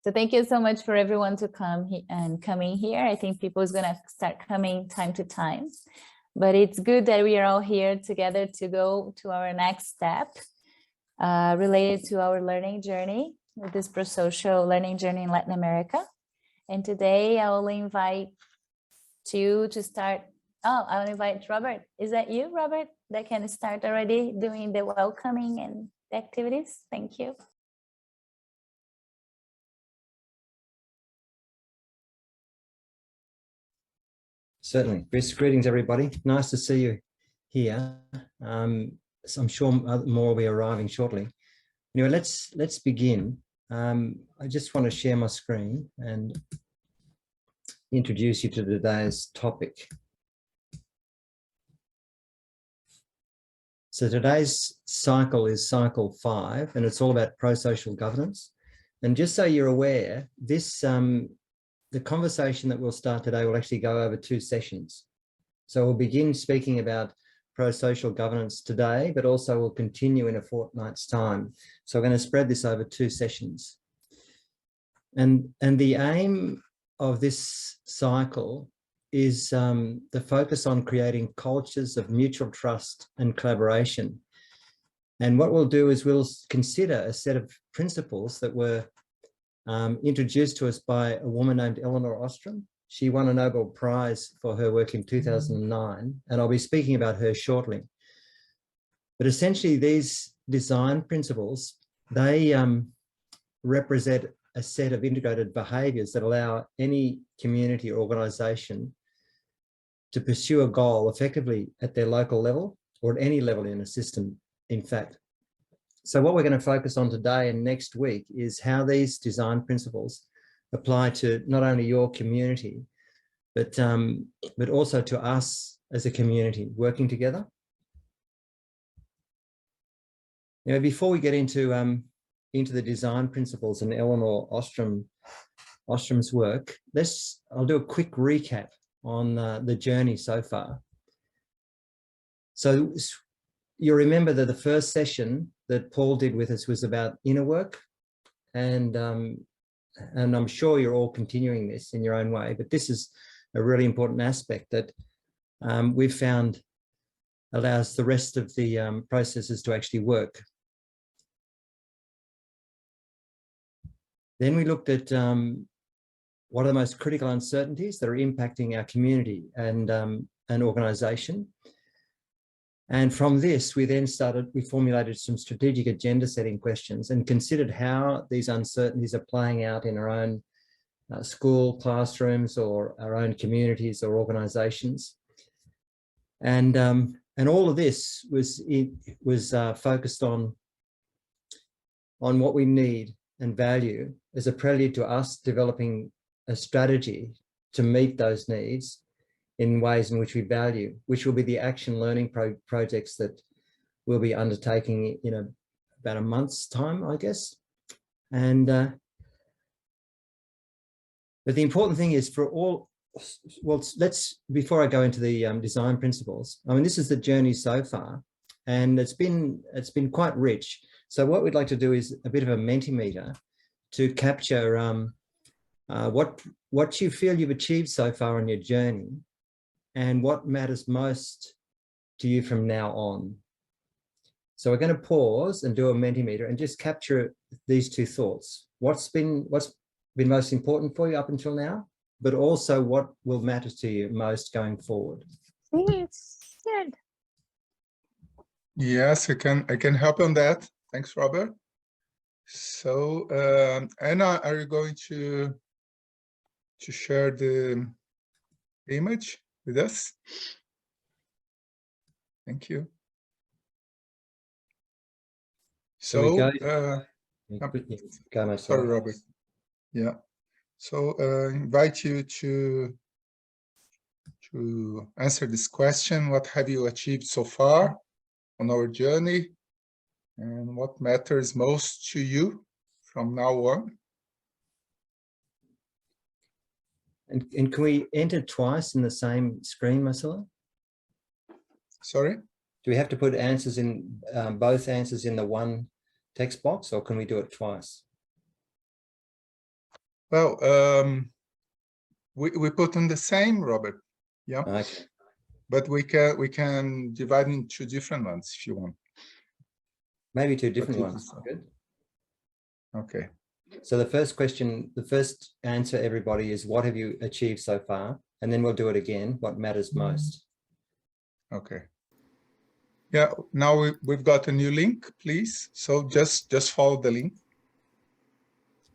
So thank you so much for everyone to come and coming here. I think people is gonna start coming time to time, but it's good that we are all here together to go to our next step related to our learning journey with this prosocial learning journey in Latin America. And today I will invite you to start. Oh, I'll invite Robert. Is that you, Robert, that can start already doing the welcoming and the activities? Thank you. Certainly. Best greetings, everybody. Nice to see you here. So I'm sure more will be arriving shortly. Anyway, let's begin. I just want to share my screen and introduce you to today's topic. So today's cycle is cycle 5, and it's all about prosocial governance. And just so you're aware, this the conversation that we'll start today will actually go over 2 sessions. So we'll begin speaking about prosocial governance today, but also we'll continue in a fortnight's time. So we're going to spread this over 2 sessions. And the aim of this cycle is the focus on creating cultures of mutual trust and collaboration. And what we'll do is we'll consider a set of principles that were introduced to us by a woman named Elinor Ostrom. She won a Nobel Prize for her work in 2009, and I'll be speaking about her shortly. But essentially, these design principles, they represent a set of integrated behaviours that allow any community or organisation to pursue a goal effectively at their local level or at any level in a system, in fact. So what we're going to focus on today and next week is how these design principles apply to not only your community, but also to us as a community working together. You know, before we get into the design principles and Elinor Ostrom's work, I'll do a quick recap on the journey so far. So you remember that the first session that Paul did with us was about inner work, and I'm sure you're all continuing this in your own way, but this is a really important aspect that we've found allows the rest of the processes to actually work. Then we looked at what are the most critical uncertainties that are impacting our community and an organisation. And from this, we formulated some strategic agenda setting questions and considered how these uncertainties are playing out in our own school classrooms or our own communities or organisations. And all of this was focused on what we need and value as a prelude to us developing a strategy to meet those needs in ways in which we value, which will be the action learning projects that we'll be undertaking in about a month's time, I guess. And but the important thing is before I go into the design principles, I mean, this is the journey so far, and it's been quite rich. So what we'd like to do is a bit of a Mentimeter to capture what you feel you've achieved so far on your journey, and what matters most to you from now on. So we're going to pause and do a Mentimeter and just capture these 2 thoughts. What's been most important for you up until now, but also what will matter to you most going forward. Yes, good. Yes, I can help on that. Thanks, Robert. So Anna, are you going to share the image with us? Thank you. So sorry, Robert. Yeah. So invite you to answer this question. What have you achieved so far on our journey, and what matters most to you from now on? And can we enter twice in the same screen, Marcelo? Sorry? Do we have to put answers in, both answers in the one text box, or can we do it twice? Well, we put on the same, Robert. Yeah, Okay. but we can divide into different ones if you want. Maybe two different you ones. decide. Good. Okay. So the first question, the first answer, everybody, is what have you achieved so far? And then we'll do it again. What matters most? Okay. Yeah. Now we've got a new link, please. So just follow the link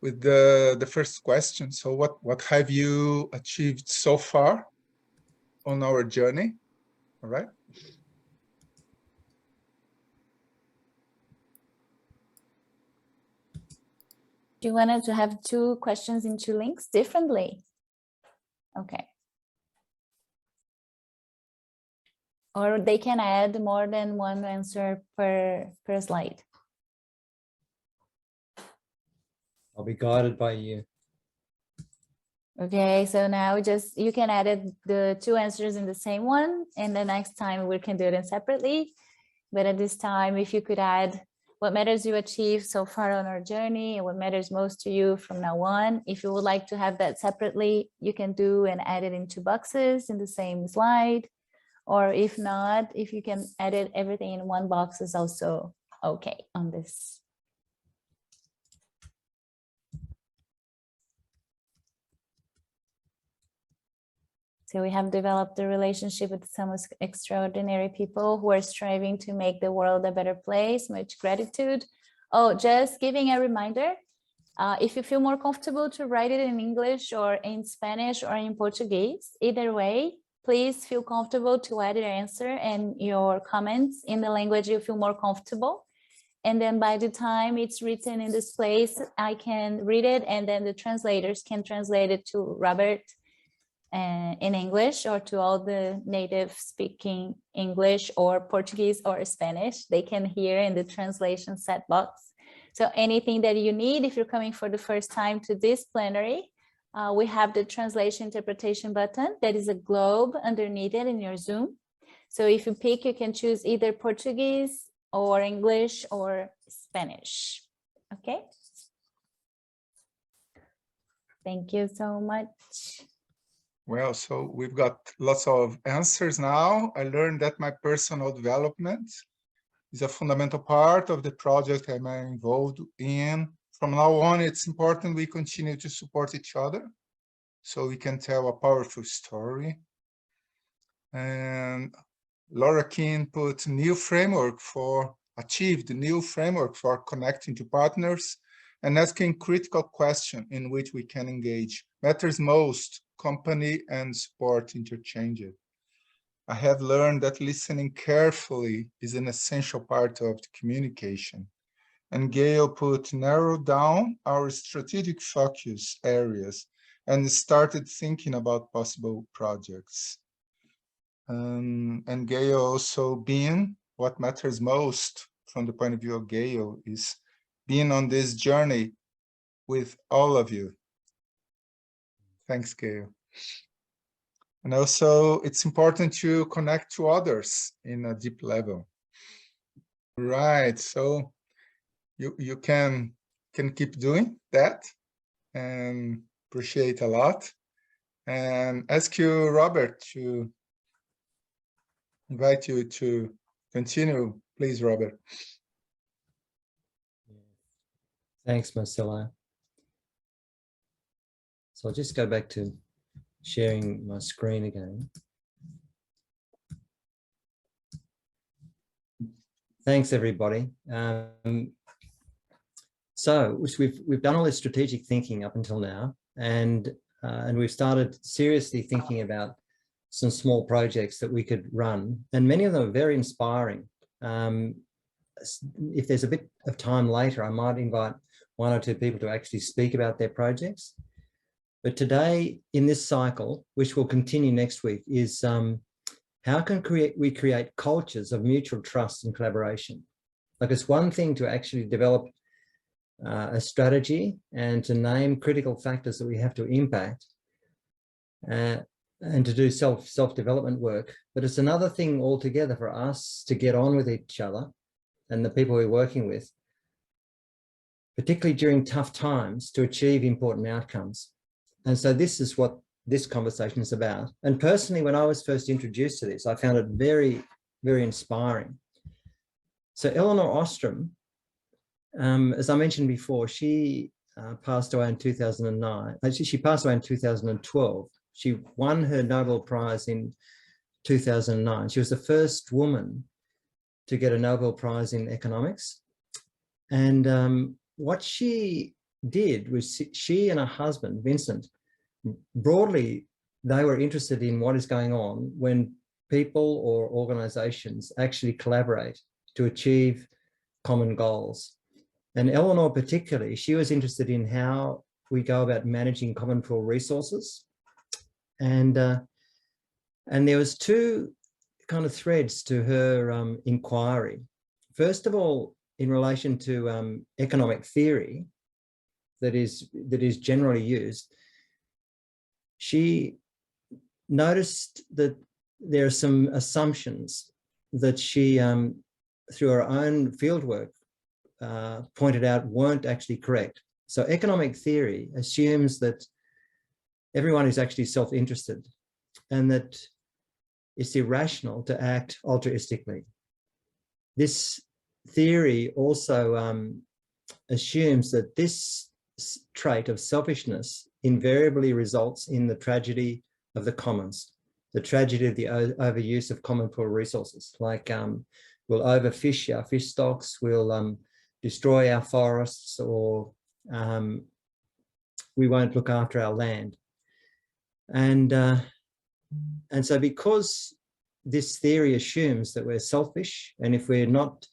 with the first question. So what have you achieved so far on our journey? All right. Do you want to have two questions in two links differently? Okay. Or they can add more than one answer per slide. I'll be guided by you. Okay, so now just you can edit the two answers in the same one, and the next time we can do it separately. But at this time, if you could add what matters you achieved so far on our journey and what matters most to you from now on. If you would like to have that separately, you can do and add it in two boxes in the same slide. Or if not, if you can edit everything in one box is also okay on this. So we have developed a relationship with some extraordinary people who are striving to make the world a better place. Much gratitude. Oh, just giving a reminder, if you feel more comfortable to write it in English or in Spanish or in Portuguese, either way, please feel comfortable to add your answer and your comments in the language you feel more comfortable. And then by the time it's written in this place, I can read it and then the translators can translate it to Robert in English or to all the native speaking English or Portuguese or Spanish. They can hear in the translation set box. So anything that you need, if you're coming for the first time to this plenary, we have the translation interpretation button. That is a globe underneath it in your Zoom. So if you pick, you can choose either Portuguese or English or Spanish. Okay. Thank you so much. Well, so we've got lots of answers now. I learned that my personal development is a fundamental part of the project I'm involved in. From now on, it's important we continue to support each other so we can tell a powerful story. And Laura Keane put achieved new framework for connecting to partners and asking critical questions in which we can engage. Matters most, company and support interchange. I have learned that listening carefully is an essential part of the communication. And Gail put narrow down our strategic focus areas and started thinking about possible projects. And Gail also being what matters most from the point of view of Gail is being on this journey with all of you. Thanks, Gail. And also, it's important to connect to others in a deep level. Right, so you can keep doing that and appreciate a lot. And ask you, Robert, to invite you to continue, please, Robert. Thanks, Marcelo. So I'll just go back to sharing my screen again. Thanks, everybody. So we've done all this strategic thinking up until now, and we've started seriously thinking about some small projects that we could run, and many of them are very inspiring. If there's a bit of time later, I might invite one or two people to actually speak about their projects. But today, in this cycle, which will continue next week, is how can we create cultures of mutual trust and collaboration? Like, it's one thing to actually develop a strategy and to name critical factors that we have to impact and to do self-development work. But it's another thing altogether for us to get on with each other and the people we're working with particularly during tough times, to achieve important outcomes. And so this is what this conversation is about. And personally, when I was first introduced to this, I found it very, very inspiring. So Eleanor Ostrom, as I mentioned before, she passed away in 2009. Actually, she passed away in 2012. She won her Nobel Prize in 2009. She was the first woman to get a Nobel Prize in economics. And what she did was she and her husband, Vincent, broadly, they were interested in what is going on when people or organizations actually collaborate to achieve common goals. And Eleanor particularly, she was interested in how we go about managing common pool resources. And there was two kind of threads to her inquiry. First of all, in relation to economic theory that is generally used, she noticed that there are some assumptions that she, through her own fieldwork, pointed out weren't actually correct. So economic theory assumes that everyone is actually self-interested and that it's irrational to act altruistically. This theory also assumes that this trait of selfishness invariably results in the tragedy of the commons, the tragedy of the overuse of common pool resources, like we'll overfish our fish stocks, we'll destroy our forests, or we won't look after our land. And so because this theory assumes that we're selfish, and if we're not,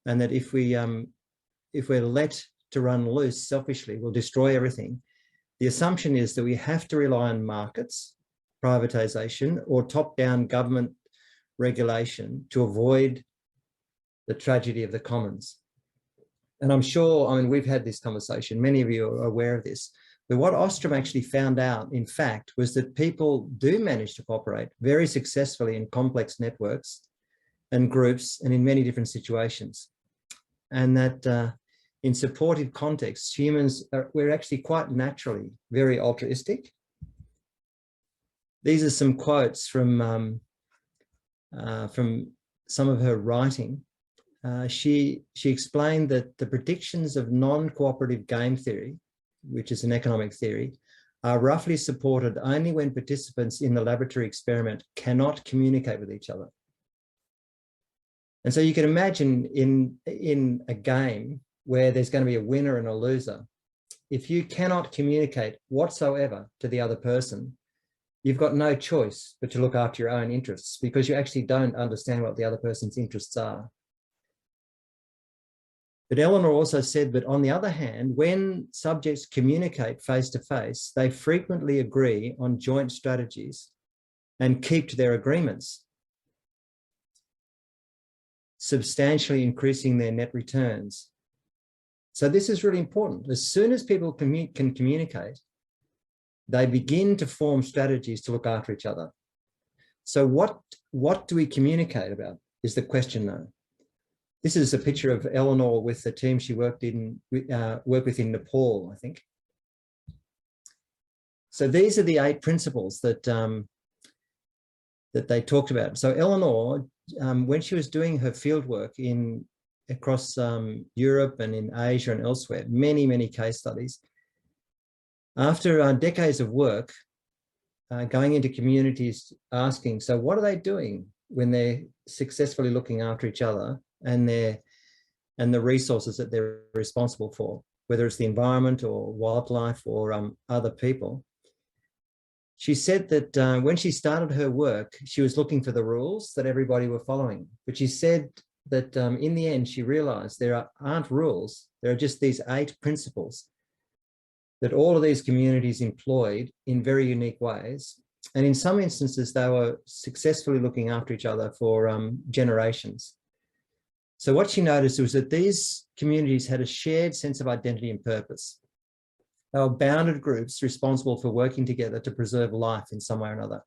and that if we're let to run loose selfishly, we'll destroy everything, the assumption is that we have to rely on markets, privatization, or top-down government regulation to avoid the tragedy of the commons. And I'm sure, I mean, we've had this conversation, many of you are aware of this, but what Ostrom actually found out, in fact, was that people do manage to cooperate very successfully in complex networks and groups and in many different situations. And that in supportive contexts, humans we're actually quite naturally very altruistic. These are some quotes from some of her writing. She explained that the predictions of non-cooperative game theory, which is an economic theory, are roughly supported only when participants in the laboratory experiment cannot communicate with each other. And so you can imagine in a game where there's going to be a winner and a loser, if you cannot communicate whatsoever to the other person, you've got no choice but to look after your own interests, because you actually don't understand what the other person's interests are. But Eleanor also said that, on the other hand, when subjects communicate face to face, they frequently agree on joint strategies and keep to their agreements, substantially increasing their net returns. So this is really important. As soon as people can communicate, they begin to form strategies to look after each other. So what do we communicate about is the question though. This is a picture of Eleanor with the team she worked with in Nepal, I think. So these are the 8 principles that that they talked about. So Eleanor, when she was doing her fieldwork across Europe and in Asia and elsewhere, many case studies, after decades of work, going into communities asking, so what are they doing when they're successfully looking after each other and the resources that they're responsible for, whether it's the environment or wildlife or other people. She said that when she started her work, she was looking for the rules that everybody were following. But she said that in the end, she realized there aren't rules. There are just these 8 principles that all of these communities employed in very unique ways. And in some instances, they were successfully looking after each other for generations. So what she noticed was that these communities had a shared sense of identity and purpose. They were bounded groups responsible for working together to preserve life in some way or another.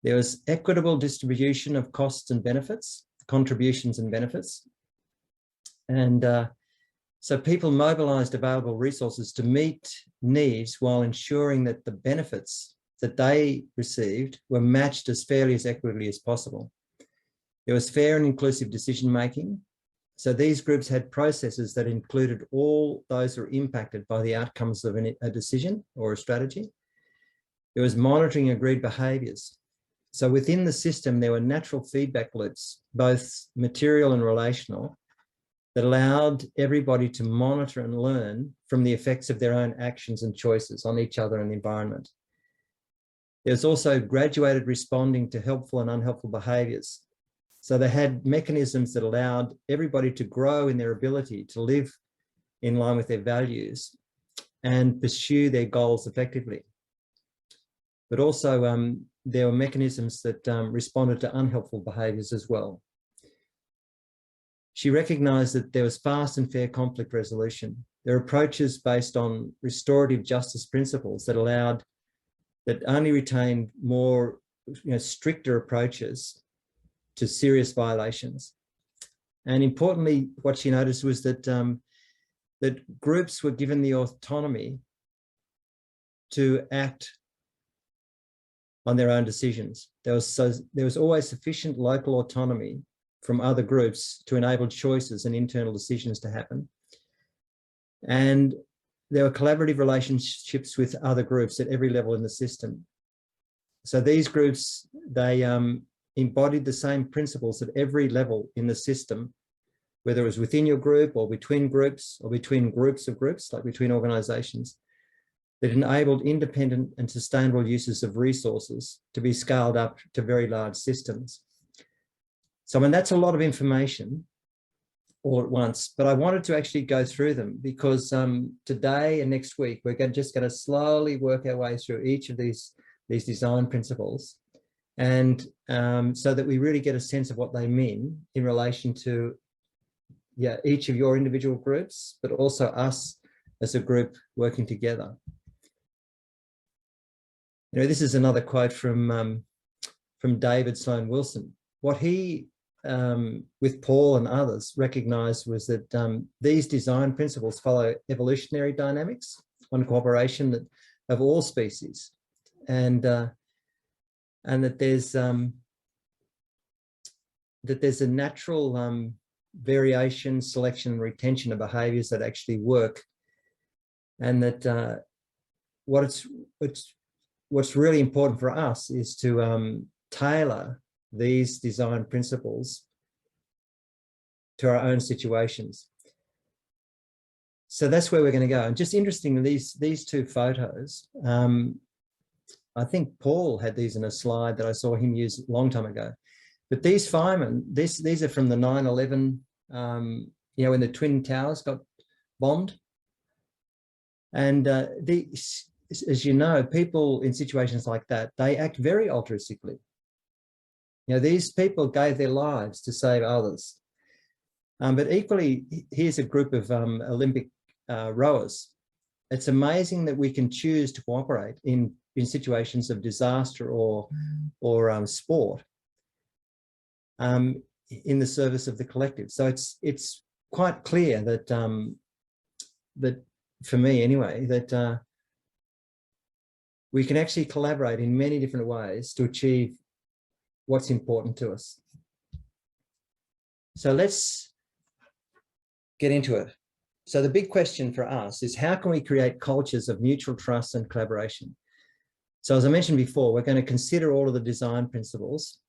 There was equitable distribution of costs and benefits, contributions and benefits. And So people mobilized available resources to meet needs while ensuring that the benefits that they received were matched as fairly as equitably as possible. There was fair and inclusive decision-making. So these groups had processes that included all those who were impacted by the outcomes of a decision or a strategy. There was monitoring agreed behaviours. So within the system, there were natural feedback loops, both material and relational, that allowed everybody to monitor and learn from the effects of their own actions and choices on each other and the environment. There's also graduated responding to helpful and unhelpful behaviours. So they had mechanisms that allowed everybody to grow in their ability to live in line with their values and pursue their goals effectively. But also there were mechanisms that responded to unhelpful behaviours as well. She recognised that there was fast and fair conflict resolution. There are approaches based on restorative justice principles that only retained more stricter approaches to serious violations. And importantly, what she noticed was that, that groups were given the autonomy to act on their own decisions. There was always sufficient local autonomy from other groups to enable choices and internal decisions to happen. And there were collaborative relationships with other groups at every level in the system. So these groups, they embodied the same principles at every level in the system, whether it was within your group or between groups of groups, like between organisations, that enabled independent and sustainable uses of resources to be scaled up to very large systems. So, I mean, that's a lot of information all at once, but I wanted to actually go through them because today and next week, we're just going to slowly work our way through each of these design principles, and so that we really get a sense of what they mean in relation to each of your individual groups, but also us as a group working together. This is another quote from David Sloan Wilson. What he, with Paul and others, recognised was that these design principles follow evolutionary dynamics on cooperation of all species, and that there's a natural variation, selection, and retention of behaviours that actually work, and that what's really important for us is to tailor these design principles to our own situations. So that's where we're going to go. And just interestingly, these two photos, I think Paul had these in a slide that I saw him use a long time ago. But these firemen, these are from the 9/11, when the Twin Towers got bombed. And as you know, people in situations like that, they act very altruistically. These people gave their lives to save others. But equally, here's a group of Olympic rowers. It's amazing that we can choose to cooperate in situations of disaster or sport in the service of the collective. So it's quite clear that that for me anyway, that we can actually collaborate in many different ways to achieve what's important to us. So let's get into it. So the big question for us is, how can we create cultures of mutual trust and collaboration? So as I mentioned before, we're going to consider all of the design principles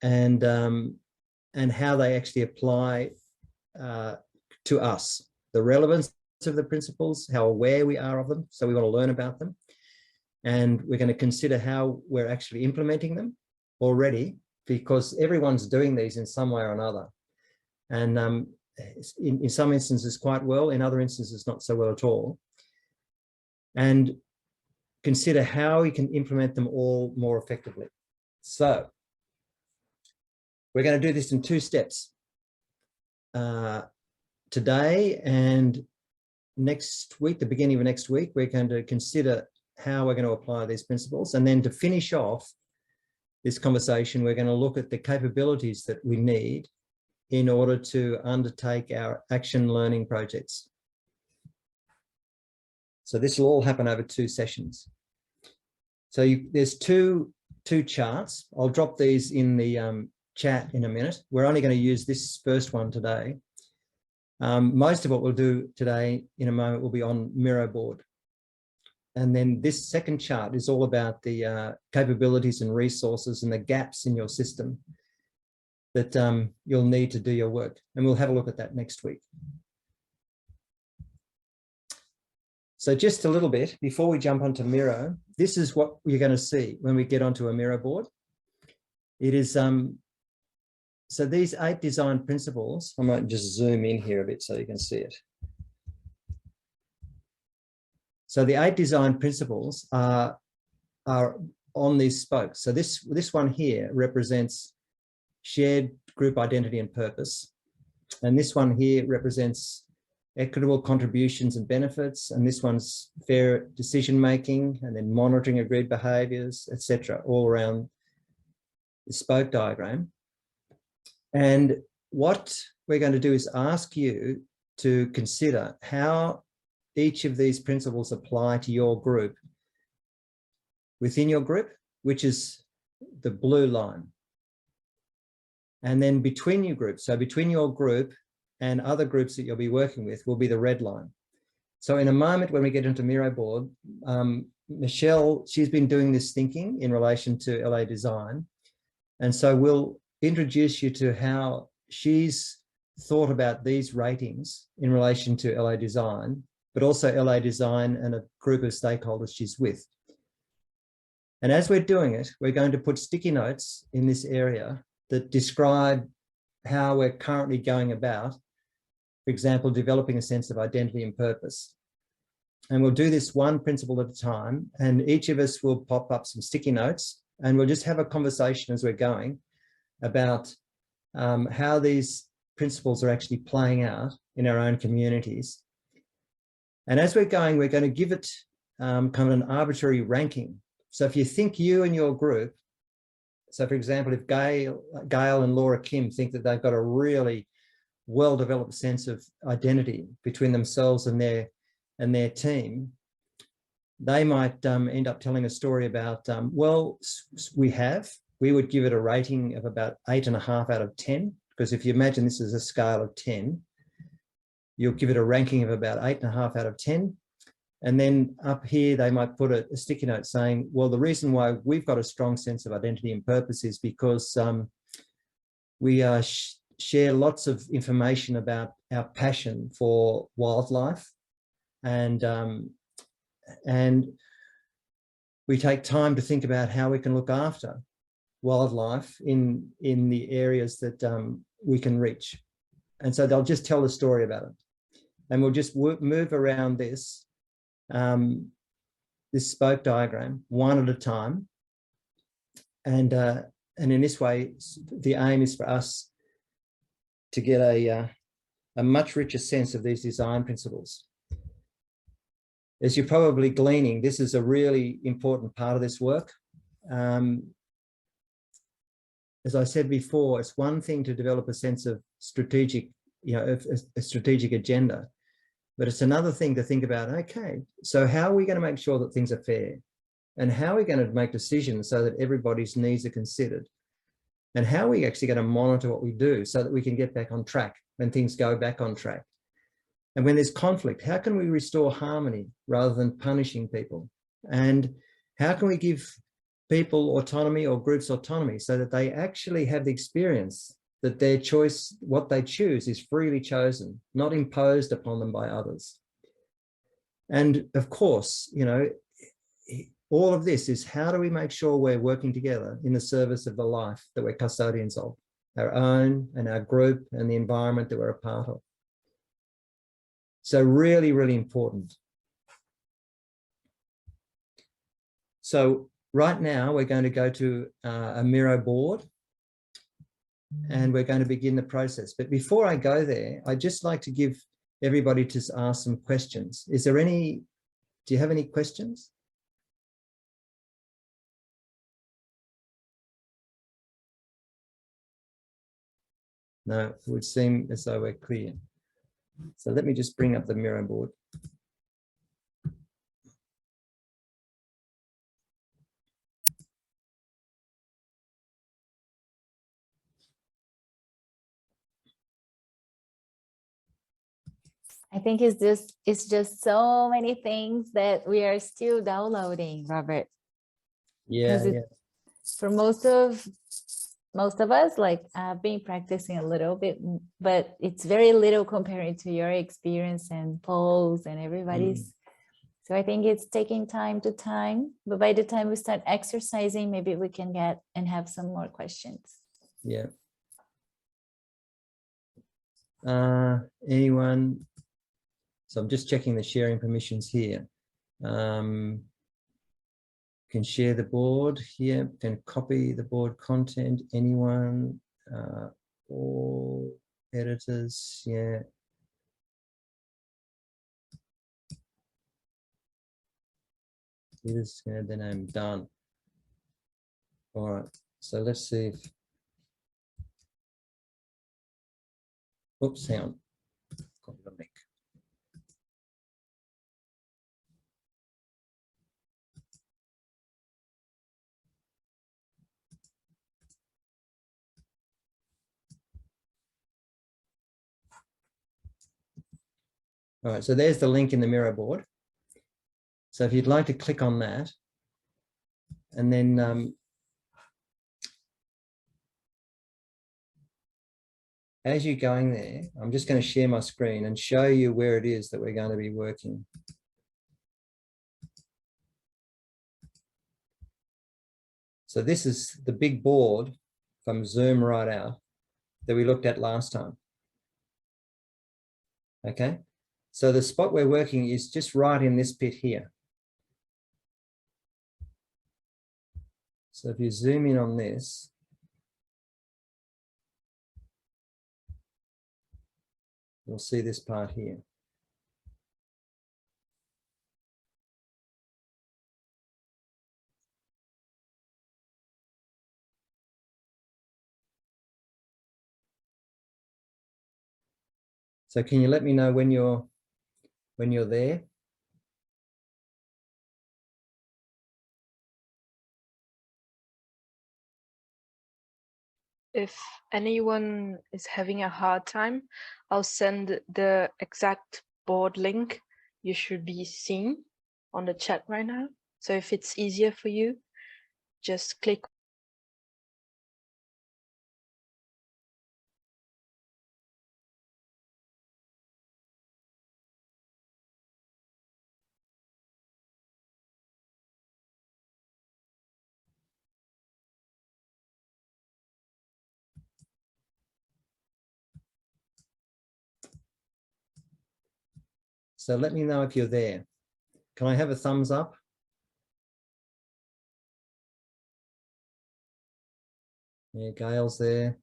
and how they actually apply to us, the relevance of the principles, how aware we are of them. So we want to learn about them. And we're going to consider how we're actually implementing them already, because everyone's doing these in some way or another. And in some instances quite well, in other instances not so well at all. And consider how we can implement them all more effectively. So we're going to do this in 2 steps. Today and next week, the beginning of next week, we're going to consider how we're going to apply these principles. And then to finish off this conversation, we're going to look at the capabilities that we need in order to undertake our action learning projects. So this will all happen over 2 sessions. So there's two charts. I'll drop these in the chat in a minute. We're only going to use this first one today. Most of what we'll do today in a moment will be on Miro board. And then this second chart is all about the capabilities and resources and the gaps in your system that you'll need to do your work. And we'll have a look at that next week. So just a little bit before we jump onto Miro, this is what you're going to see when we get onto a Miro board. It is, so these 8 design principles, I might just zoom in here a bit so you can see it. So the 8 design principles are on these spokes. So this one here represents shared group identity and purpose. And this one here represents equitable contributions and benefits. And this one's fair decision-making, and then monitoring agreed behaviours, etc., all around the spoke diagram. And what we're going to do is ask you to consider how each of these principles apply to your group, within your group, which is the blue line. And then between your groups, so between your group and other groups that you'll be working with, will be the red line. So in a moment, when we get into Miro board, Michelle, she's been doing this thinking in relation to LA design. And so we'll introduce you to how she's thought about these ratings in relation to LA design, but also LA design and a group of stakeholders she's with. And as we're doing it, we're going to put sticky notes in this area that describe how we're currently going about, for example, developing a sense of identity and purpose. And we'll do this one principle at a time, and each of us will pop up some sticky notes, and we'll just have a conversation as we're going about how these principles are actually playing out in our own communities. And as we're going to give it kind of an arbitrary ranking. So if you think you and your group, so for example, if Gail and Laura Kim think that they've got a really well-developed sense of identity between themselves and their team, they might end up telling a story about, well, we would give it a rating of about 8.5 out of 10, because if you imagine this is a scale of 10, you'll give it a ranking of about 8.5 out of 10. And then up here, they might put a sticky note saying, well, the reason why we've got a strong sense of identity and purpose is because we share lots of information about our passion for wildlife, and we take time to think about how we can look after wildlife in the areas that we can reach. And so they'll just tell the story about it. And we'll just move around this spoke diagram one at a time. And in this way, the aim is for us to get a much richer sense of these design principles. As you're probably gleaning, this is a really important part of this work. As I said before, it's one thing to develop a sense of strategic, a strategic agenda, but it's another thing to think about, okay, so how are we going to make sure that things are fair? And how are we going to make decisions so that everybody's needs are considered? And how are we actually going to monitor what we do so that we can get back on track when things go back on track? And when there's conflict, how can we restore harmony rather than punishing people? And how can we give people autonomy or groups autonomy so that they actually have the experience that their choice, what they choose, is freely chosen, not imposed upon them by others? And of course, all of this is, how do we make sure we're working together in the service of the life that we're custodians of, our own and our group and the environment that we're a part of? So really, really important. So right now we're going to go to a Miro board, and we're going to begin the process. But before I go there, I'd just like to give everybody to ask some questions. Do you have any questions? No, it would seem as though we're clear. So let me just bring up the Miro board. I think it's just so many things that we are still downloading, Robert. Yeah, Because yeah. for most of us, like I've been practicing a little bit, but it's very little compared to your experience and Paul's and everybody's. So I think it's taking time to time, but by the time we start exercising, maybe we can get and have some more questions. Yeah. Anyone? So I'm just checking the sharing permissions here. Can share the board here, can copy the board content, anyone, all editors, yeah. Editors, yeah, then I'm done. All right, so let's see if, oops, hang on, copy the link. All right, so there's the link in the Miro board. So if you'd like to click on that, and then as you're going there, I'm just going to share my screen and show you where it is that we're going to be working. So this is the big board from Zoom right out that we looked at last time. Okay, so the spot we're working is just right in this bit here. So if you zoom in on this, you'll see this part here. So can you let me know when you're there? If anyone is having a hard time, I'll send the exact board link you should be seeing on the chat right now. So if it's easier for you, just click. So let me know if you're there. Can I have a thumbs up? Yeah, Gail's there.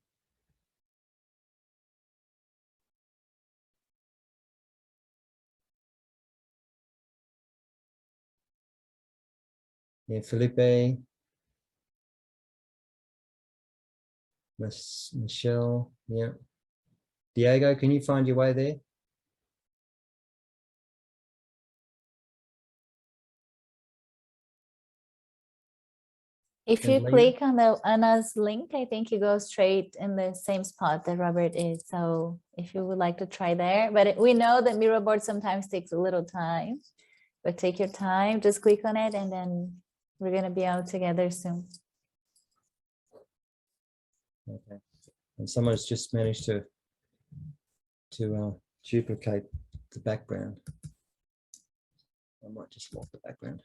Yeah, Felipe. Michelle, yeah. Diego, can you find your way there? If And you Lena? click on the Anna's link, I think you go straight in the same spot that Robert is. So if you would like to try there, but we know that Miro board sometimes takes a little time, but take your time, just click on it, and then we're gonna be out together soon. Okay. And someone's just managed to duplicate the background. I might just lock the background.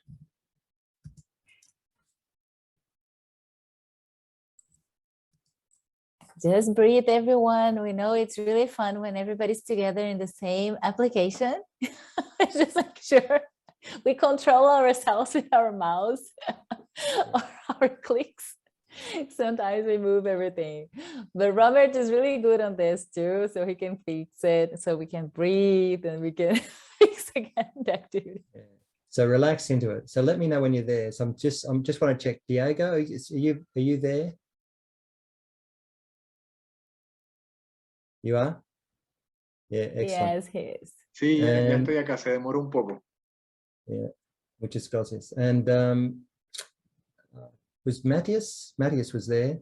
Just breathe, everyone. We know it's really fun when everybody's together in the same application. Just like sure we control ourselves with our mouse or our clicks. Sometimes we move everything, but Robert is really good on this too, so he can fix it, so we can breathe and we can fix again the activity. Yeah. So relax into it. So let me know when you're there. So I'm just want to check. Diego, are you there? You are? Yeah, excellent. Yes, he is. Sí, ya And- estoy acá, se demoró un poco. Yeah, which is gracias. And was Matthias? Matthias was there.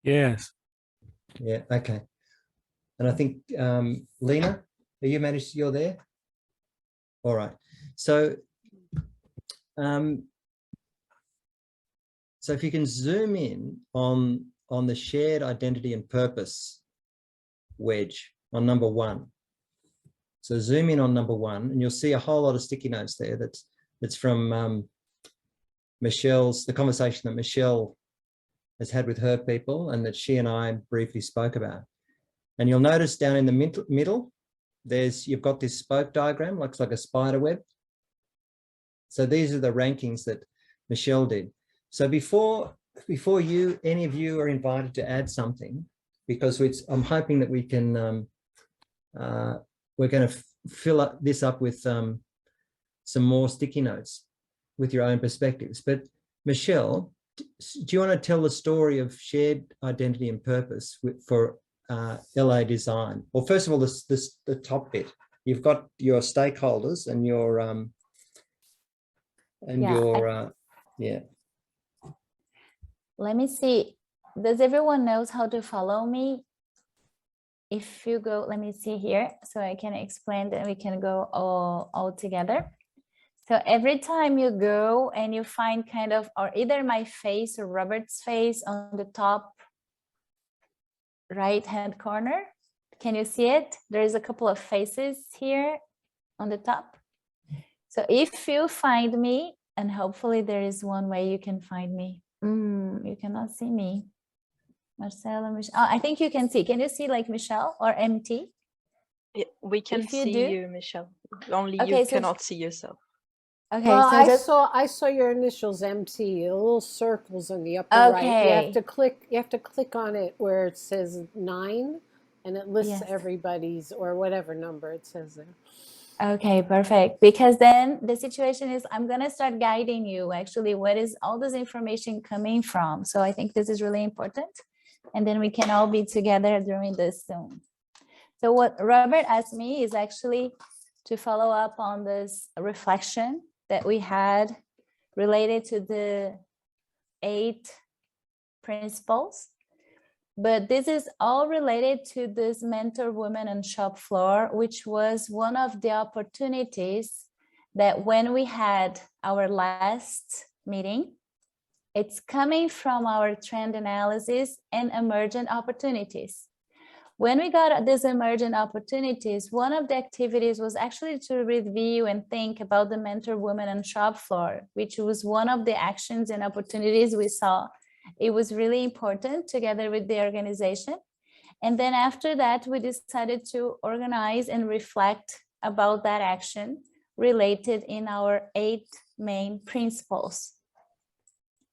Yes. Yeah, okay. And I think, Lena, you're there? All right. So, so if you can zoom in on the shared identity and purpose wedge on number 1. So zoom in on number 1 and you'll see a whole lot of sticky notes there. That's from the conversation that Michelle has had with her people and that she and I briefly spoke about. And you'll notice down in the middle, you've got this spoke diagram, looks like a spider web. So these are the rankings that Michelle did. So before any of you are invited to add something, because I'm hoping that we can, we're going to fill this up with some more sticky notes with your own perspectives. But Michelle, do you want to tell the story of shared identity and purpose for LA Design? Well, first of all, the top bit. You've got your stakeholders and your yeah. Let me see. Does everyone knows how to follow me? If you go, let me see here, so I can explain that we can go all together. So every time you go and you find kind of, or either my face or Robert's face on the top right-hand corner, can you see it? There's a couple of faces here on the top. So if you find me, and hopefully there is one way you can find me. You cannot see me. Marcelo, Michelle. Oh, I think you can see. Can you see like Michelle or MT? Yeah, we can If you see do- you, Michelle. Only Okay, you so- cannot see yourself. Okay, Well, so I saw your initials MT, the little circles in the upper right. You have Okay. to click on it where it says 9 and it lists Yes. everybody's or whatever number it says there. Okay, perfect. Because then the situation is I'm going to start guiding you actually what is all this information coming from. So I think this is really important. And then we can all be together during this Zoom. So what Robert asked me is actually to follow up on this reflection that we had related to the 8 principles. But this is all related to this mentor women on shop floor, which was one of the opportunities that when we had our last meeting, it's coming from our trend analysis and emergent opportunities. When we got these emergent opportunities, one of the activities was actually to review and think about the mentor women on shop floor, which was one of the actions and opportunities we saw. It was really important together with the organization. And then after that, we decided to organize and reflect about that action related in our 8 main principles.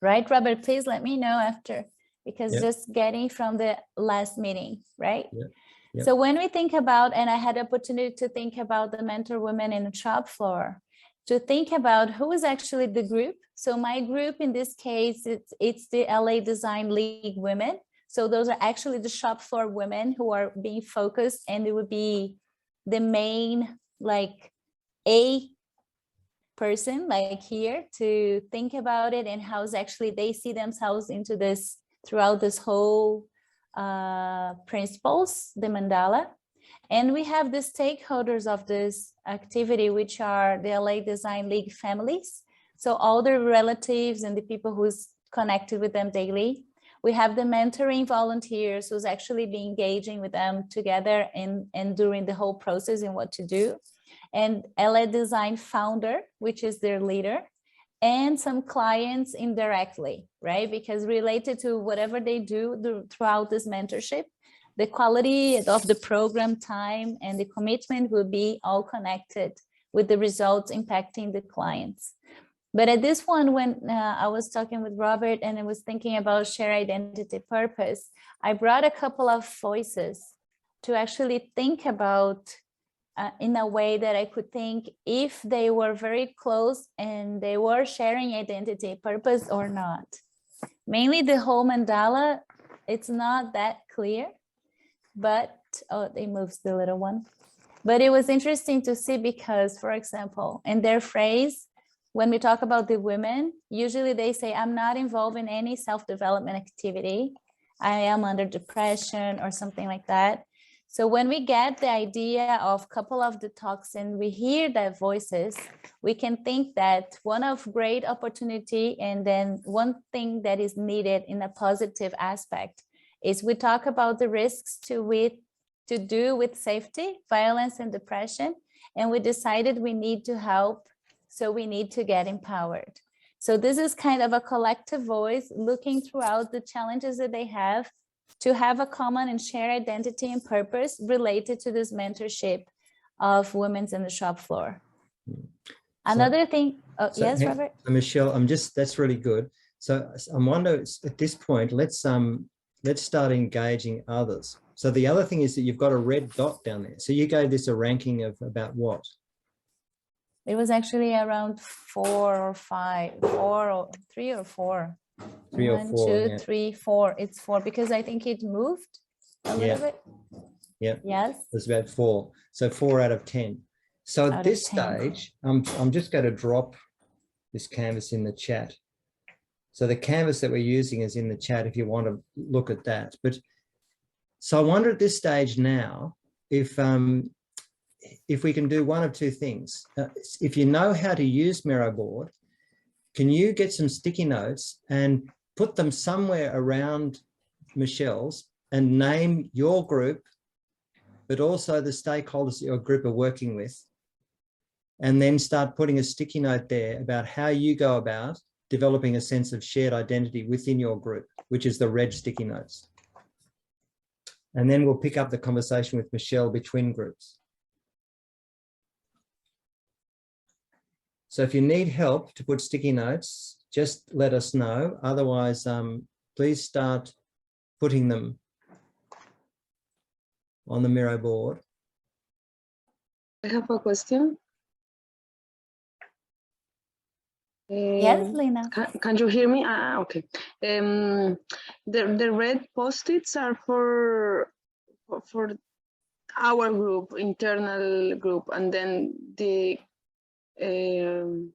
Right, Robert, please let me know after, because just getting from the last meeting, right? Yeah. So when we think about, and I had the opportunity to think about the mentor women in the shop floor, to think about who is actually the group. So my group in this case, it's the LA Design League women. So those are actually the shop floor women who are being focused, and it would be the main like A person like here to think about it and how actually they see themselves into this throughout this whole principles, the mandala. And we have the stakeholders of this activity, which are the LA Design League families. So all the relatives and the people who's connected with them daily. We have the mentoring volunteers who's actually be engaging with them together and during the whole process and what to do. And LA Design founder, which is their leader, and some clients indirectly, right? Because related to whatever they do throughout this mentorship, the quality of the program time and the commitment will be all connected with the results impacting the clients. But at this one, when I was talking with Robert and I was thinking about shared identity purpose, I brought a couple of voices to actually think about in a way that I could think if they were very close and they were sharing identity purpose or not. Mainly the whole mandala, it's not that clear, but, oh, it moves the little one. But it was interesting to see because, for example, in their phrase, when we talk about the women, usually they say, I'm not involved in any self-development activity. I am under depression or something like that. So when we get the idea of couple of the talks and we hear their voices, we can think that one of great opportunity and then one thing that is needed in a positive aspect is we talk about the risks to do with safety, violence, and depression. And we decided we need to help, so we need to get empowered. So this is kind of a collective voice looking throughout the challenges that they have to have a common and shared identity and purpose related to this mentorship of women in the shop floor. Another thing, yes, Robert? Michelle, that's really good. So I'm wondering at this point, let's start engaging others. So the other thing is that you've got a red dot down there. So you gave this a ranking of about what? It was actually around 4 or 5, 4 or 3 or 4. 3 or 4. 1, 2, yeah. 3, 4. It's 4 because I think it moved a little bit. Yeah. Yes. It's about 4. So 4 out of 10. So at Out of this 10. stage, I'm just going to drop this canvas in the chat. So the canvas that we're using is in the chat if you want to look at that. But so I wonder at this stage now if we can do one of two things. If you know how to use Miro board, can you get some sticky notes and put them somewhere around Michelle's and name your group, but also the stakeholders that your group are working with, and then start putting a sticky note there about how you go about developing a sense of shared identity within your group, which is the red sticky notes. And then we'll pick up the conversation with Michelle between groups. So if you need help to put sticky notes, just let us know. Otherwise, please start putting them on the Miro board. I have a question. Yes, Lena. Can you hear me? Okay. The red post-its are for our group, internal group, and then the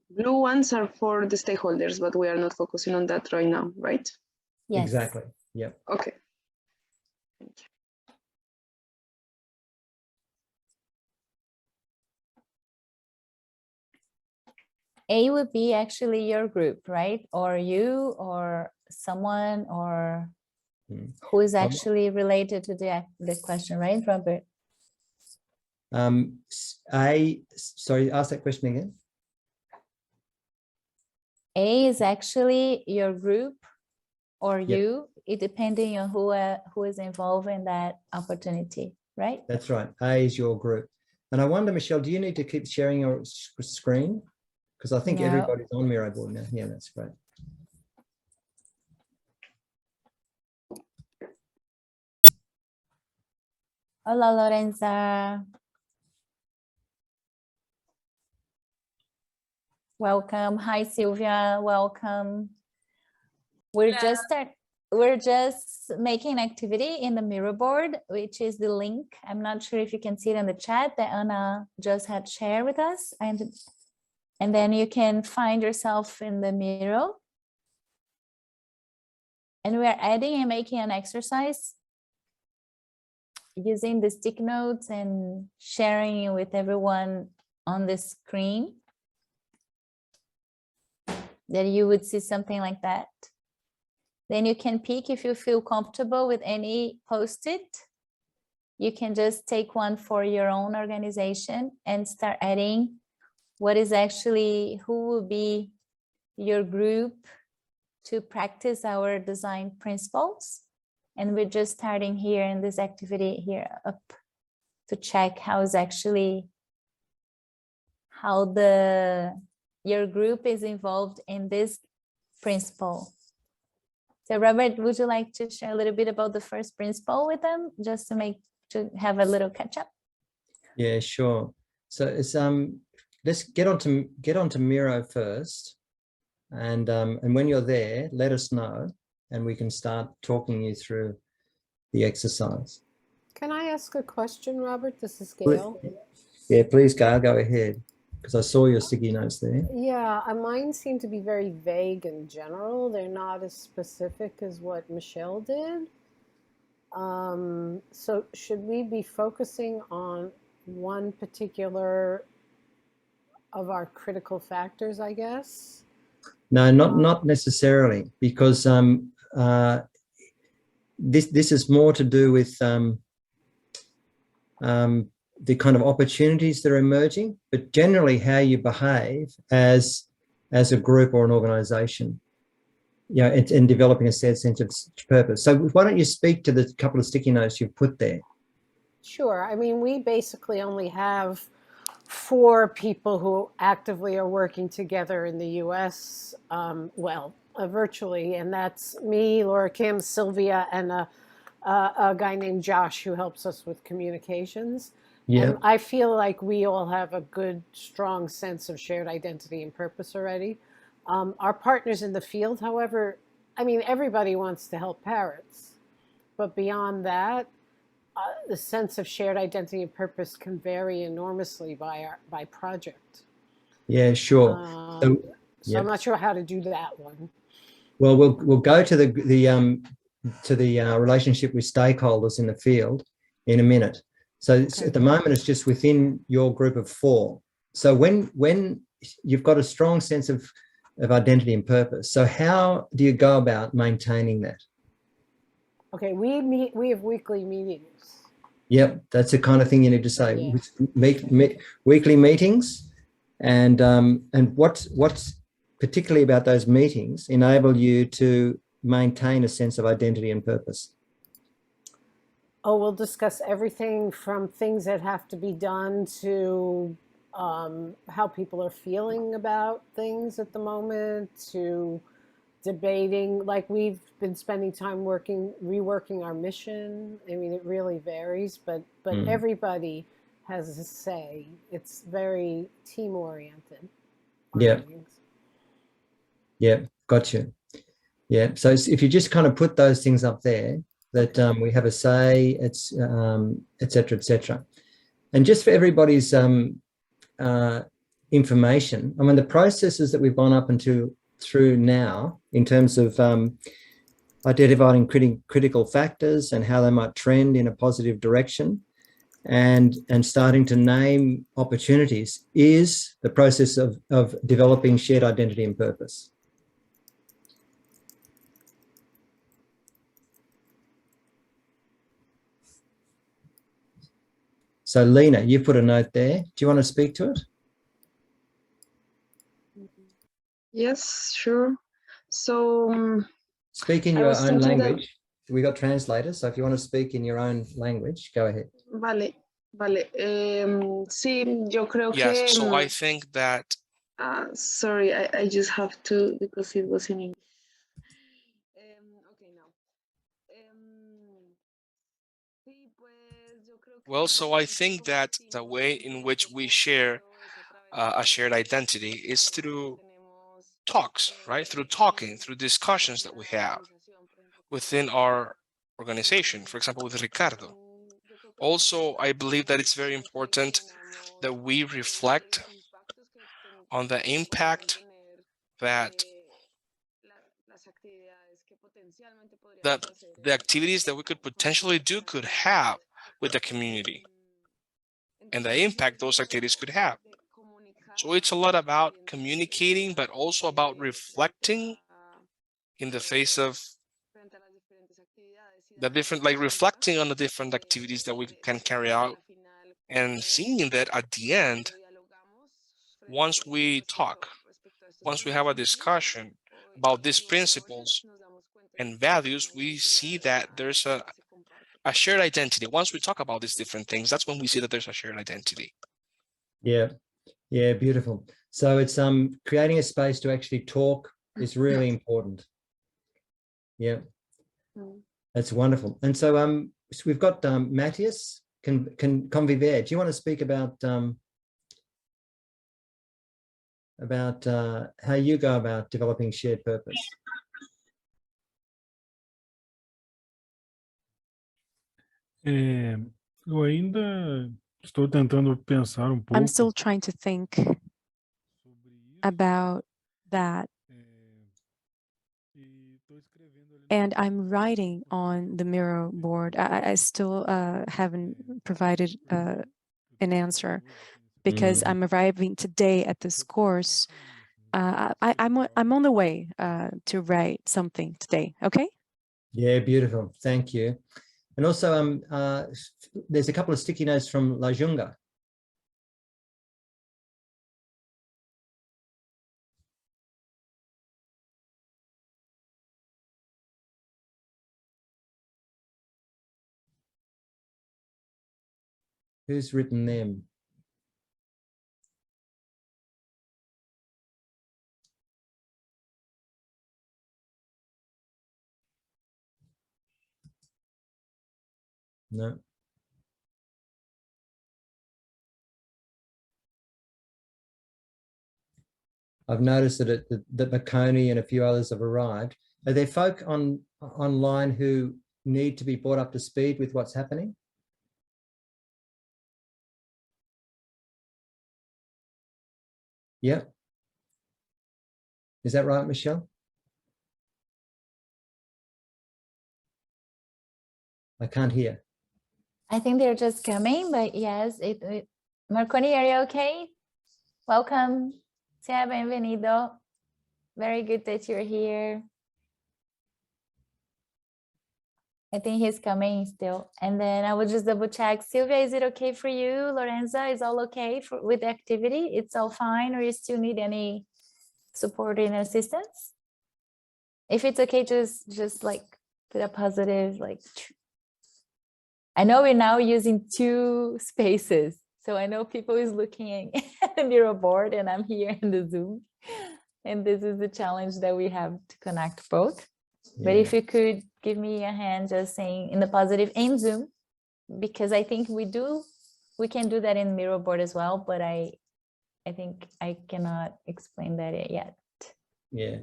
blue ones are for the stakeholders, but we are not focusing on that right now, right? Yes. Exactly. Yep. Okay. Thank you. A would be actually your group, right? Or you or someone or who is actually related to the question, right, Robert? Sorry, ask that question again. A is actually your group or Yep. you, it depending on who is involved in that opportunity, right? That's right. A is your group. And I wonder, Michelle, do you need to keep sharing your screen? Because I think No. everybody's on Miro board now. Yeah, that's great. Hola, Lorenza. Welcome. Hi, Sylvia. Welcome. We're just making an activity in the Miro board, which is the link. I'm not sure if you can see it in the chat that Anna just had shared with us. And then you can find yourself in the Miro. And we are adding and making an exercise using the stick notes and sharing with everyone on the screen. That you would see something like that. Then you can pick if you feel comfortable with any post-it. You can just take one for your own organization and start adding what is actually, who will be your group to practice our design principles. And we're just starting here in this activity here up to check how your group is involved in this principle. So Robert, would you like to share a little bit about the first principle with them, just to have a little catch up? Yeah, sure. So it's let's get onto Miro first, and when you're there, let us know, and we can start talking you through the exercise. Can I ask a question, Robert? This is Gail. Yeah, please, Gail, go ahead, because I saw your sticky notes there. Yeah, mine seem to be very vague in general. They're not as specific as what Michelle did. So should we be focusing on one particular of our critical factors, I guess? No, not necessarily, because this is more to do with the kind of opportunities that are emerging, but generally how you behave as a group or an organization, you know, in developing a shared sense of purpose. So why don't you speak to the couple of sticky notes you've put there? Sure. I mean, we basically only have 4 people who actively are working together in the US, virtually, and that's me, Laura Kim, Sylvia, and a guy named Josh who helps us with communications. Yeah. And I feel like we all have a good, strong sense of shared identity and purpose already. Our partners in the field, however, I mean, everybody wants to help parrots, but beyond that, the sense of shared identity and purpose can vary enormously by project. Yeah, sure. So yeah. I'm not sure how to do that one. Well, we'll go to the relationship with stakeholders in the field in a minute. So Okay. at the moment, it's just within your group of 4. So when you've got a strong sense of identity and purpose, so how do you go about maintaining that? Okay, we have weekly meetings. Yep, that's the kind of thing you need to say. Yeah. Weekly meetings, and what's particularly about those meetings enable you to maintain a sense of identity and purpose? Oh, we'll discuss everything from things that have to be done to how people are feeling about things at the moment, to debating, like we've been spending time reworking our mission. I mean, it really varies, but everybody has a say. It's very team oriented. Yeah. Yeah, gotcha. Yeah, so if you just kind of put those things up there, that we have a say, it's et cetera, and just for everybody's information, I mean, the processes that we've gone up through now in terms of identifying critical factors and how they might trend in a positive direction, and starting to name opportunities, is the process of developing shared identity and purpose. So Lena, you put a note there. Do you want to speak to it? Yes, sure. So speak in I your was own thinking that- language. We got translators, so if you want to speak in your own language, go ahead. Vale. Sí, yo creo Yes, que. so I think that. Sorry, I just have to, because it was in English. Okay, now. Well, so I think that the way in which we share a shared identity is through talks, right? Through talking, through discussions that we have within our organization, for example, with Ricardo. Also, I believe that it's very important that we reflect on the impact that the activities that we could potentially do could have with the community, and the impact those activities could have. So it's a lot about communicating, but also about reflecting in the face of the different, like reflecting on the different activities that we can carry out, and seeing that at the end, once we talk, once we have a discussion about these principles and values, we see that there's a shared identity. Once we talk about these different things, that's when we see that there's a shared identity. Yeah, yeah, beautiful. So it's creating a space to actually talk is really important. Yeah, that's wonderful. And so so we've got Matthias Conviver. Do you want to speak about how you go about developing shared purpose? Eu ainda estou tentando pensar pouco. I'm still trying to think about that. And I'm writing on the Miro board. I still haven't provided an answer because I'm arriving today at this course. I'm on the way to write something today. Okay. Yeah, beautiful. Thank you. And also, there's a couple of sticky notes from La Junga. Who's written them? No. I've noticed that Makoni and a few others have arrived. Are there folk online who need to be brought up to speed with what's happening? Yeah. Is that right, Michelle? I can't hear. I think they're just coming, but yes, Marconi, are you okay? Welcome. Sea bienvenido. Very good that you're here. I think he's coming still. And then I will just double check. Sylvia, is it okay for you? Lorenza, is all okay with the activity? It's all fine, or you still need any support and assistance? If it's okay, just like put a positive, like, I know we're now using 2 spaces. So I know people is looking at the Miro board and I'm here in the Zoom. And this is the challenge that we have to connect both. But if you could give me a hand just saying in the positive in Zoom, because I think we can do that in Miro board as well, but I think I cannot explain that yet. Yeah.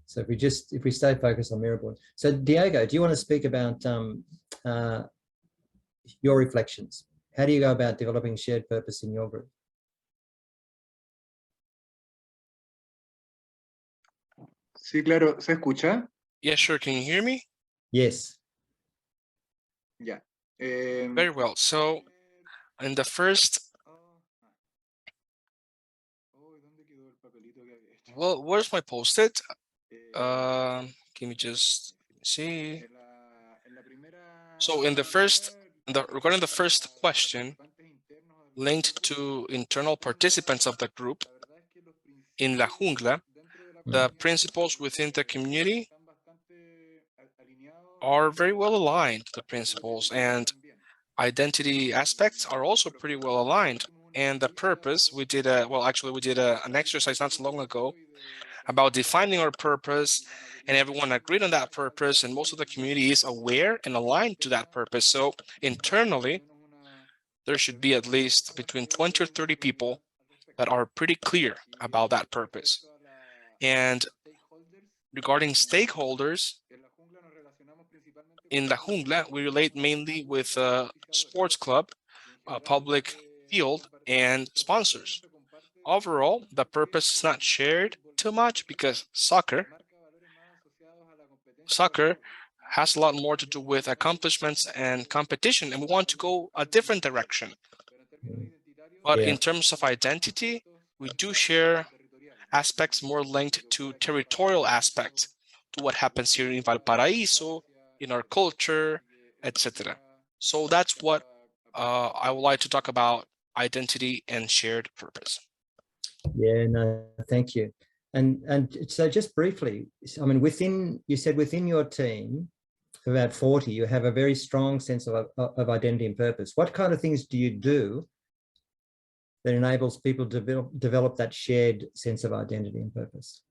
So if we stay focused on Miro board. So Diego, do you want to speak about your reflections? How do you go about developing shared purpose in your group? Sí, claro. ¿Se escucha? Yeah, sure. Can you hear me? Yes. Ya. Very well. So in the first, well, where's my post-it? Can you just see? So in the first, regarding the first question, linked to internal participants of the group, in La Jungla, the principles within the community are very well aligned, the principles, and identity aspects are also pretty well aligned. And the purpose, we did an exercise not so long ago about defining our purpose, and everyone agreed on that purpose, and most of the community is aware and aligned to that purpose. So internally, there should be at least between 20 or 30 people that are pretty clear about that purpose. And regarding stakeholders, in La Jungla, we relate mainly with a sports club, a public field, and sponsors. Overall, the purpose is not shared too much because soccer has a lot more to do with accomplishments and competition, and we want to go a different direction. But in terms of identity, we do share aspects more linked to territorial aspects, to what happens here in Valparaíso, in our culture, etc. So that's what I would like to talk about: identity and shared purpose. Yeah, no, thank you. And so just briefly, I mean, you said within your team, about 40, you have a very strong sense of identity and purpose. What kind of things do you do that enables people to develop that shared sense of identity and purpose?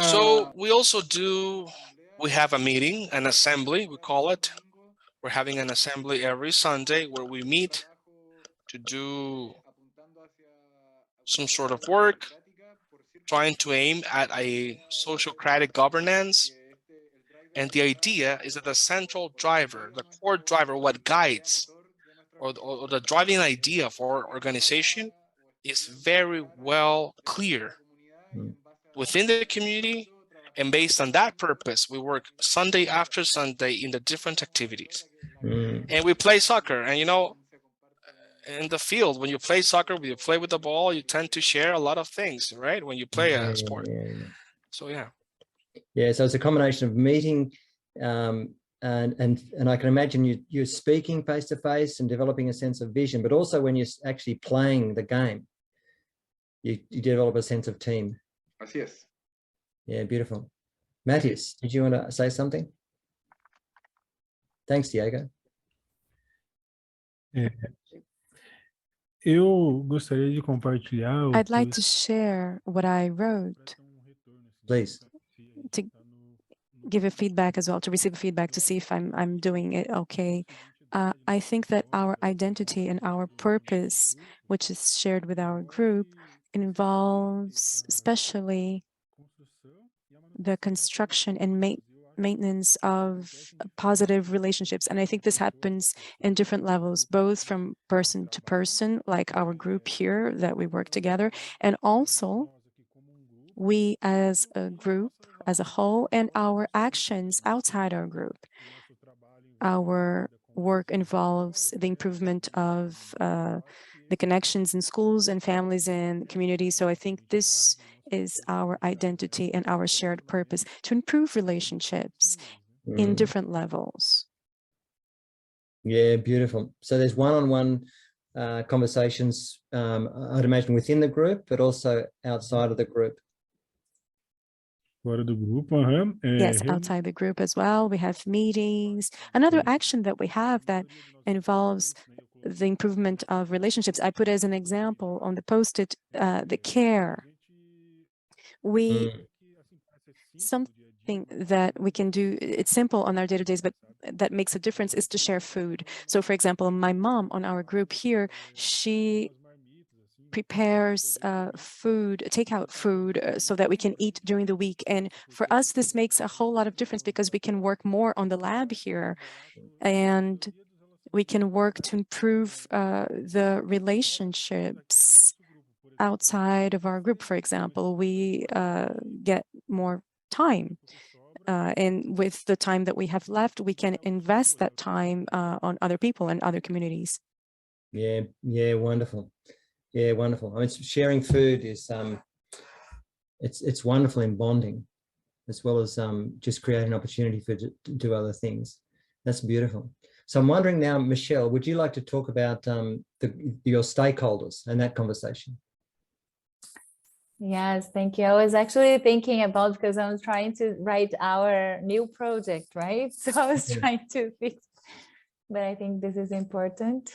So we have a meeting, an assembly, we call it. We're having an assembly every Sunday where we meet to do some sort of work, trying to aim at a sociocratic governance. And the idea is that the central driver, the core driver, what guides, or the driving idea for our organization is very well clear within the community, and based on that purpose, we work Sunday after Sunday in the different activities. And we play soccer, and in the field, when you play soccer, when you play with the ball, you tend to share a lot of things, right? When you play a sport. So yeah. Yeah, so it's a combination of meeting, and I can imagine you're speaking face to face and developing a sense of vision, but also when you're actually playing the game, you develop a sense of team. Así es. Yeah, beautiful. Matthias, did you want to say something? Thanks, Diego. Eu gostaria de compartilhar o I'd que like eu to share what I wrote Please. to give a feedback as well, to receive feedback to see if I'm doing it okay. I think that our identity and our purpose, which is shared with our group, involves especially the construction and maintenance of positive relationships. And I think this happens in different levels, both from person to person, like our group here that we work together, and also we as a group, as a whole, and our actions outside our group. Our work involves the improvement of the connections in schools and families and communities. So I think this is our identity and our shared purpose, to improve relationships in different levels. Yeah, beautiful. So there's one-on-one conversations, I'd imagine within the group, but also outside of the group. fora do grupo, Yes, outside the group as well. We have meetings. Another action that we have that involves the improvement of relationships. I put as an example on the post-it, the care. Something that we can do, it's simple on our day-to-days, but that makes a difference, is to share food. So for example, my mom on our group here, she prepares food, takeout food, so that we can eat during the week. And for us, this makes a whole lot of difference because we can work more on the lab here, and we can work to improve the relationships outside of our group. For example, we get more time. And with the time that we have left, we can invest that time on other people and other communities. Yeah, wonderful. Yeah, wonderful. I mean, sharing food is it's wonderful in bonding, as well as just creating opportunity to do other things. That's beautiful. So I'm wondering now, Michelle, would you like to talk about your stakeholders and that conversation? Yes, thank you. I was actually thinking about, because I was trying to write our new project, right? So I was trying to fix, but I think this is important.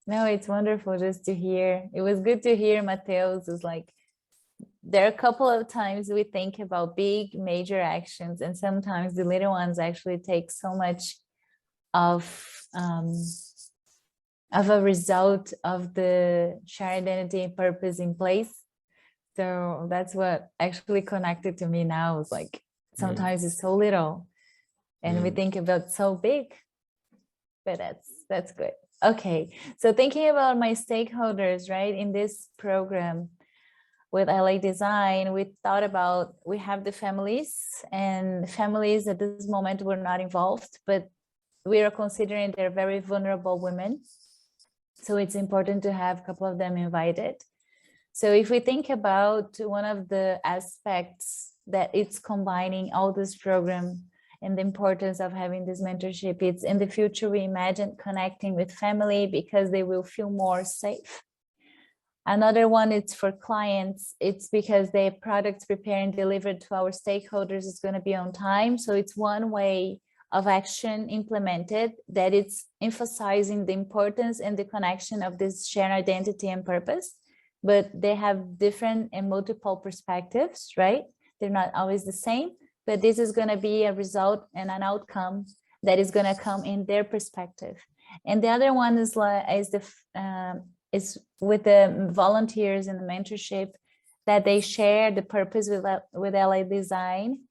No, it's wonderful just to hear. It was good to hear Mateus is like, there are a couple of times we think about big major actions, and sometimes the little ones actually take so much of a result of the shared identity and purpose in place. So that's what actually connected to me now, is like, sometimes it's so little and we think about so big, but that's good. Okay, so thinking about my stakeholders, right, in this program with LA Design, we thought about, we have the families, and families at this moment were not involved, but we are considering they're very vulnerable women. So it's important to have a couple of them invited. So if we think about one of the aspects that it's combining all this program and the importance of having this mentorship, it's in the future, we imagine connecting with family because they will feel more safe. Another one, it's for clients. It's because the products prepared and delivered to our stakeholders is going to be on time. So it's one way of action implemented that it's emphasizing the importance and the connection of this shared identity and purpose, but they have different and multiple perspectives, right? They're not always the same, but this is going to be a result and an outcome that is going to come in their perspective. And the other one is with the volunteers in the mentorship, that they share the purpose with LA Design.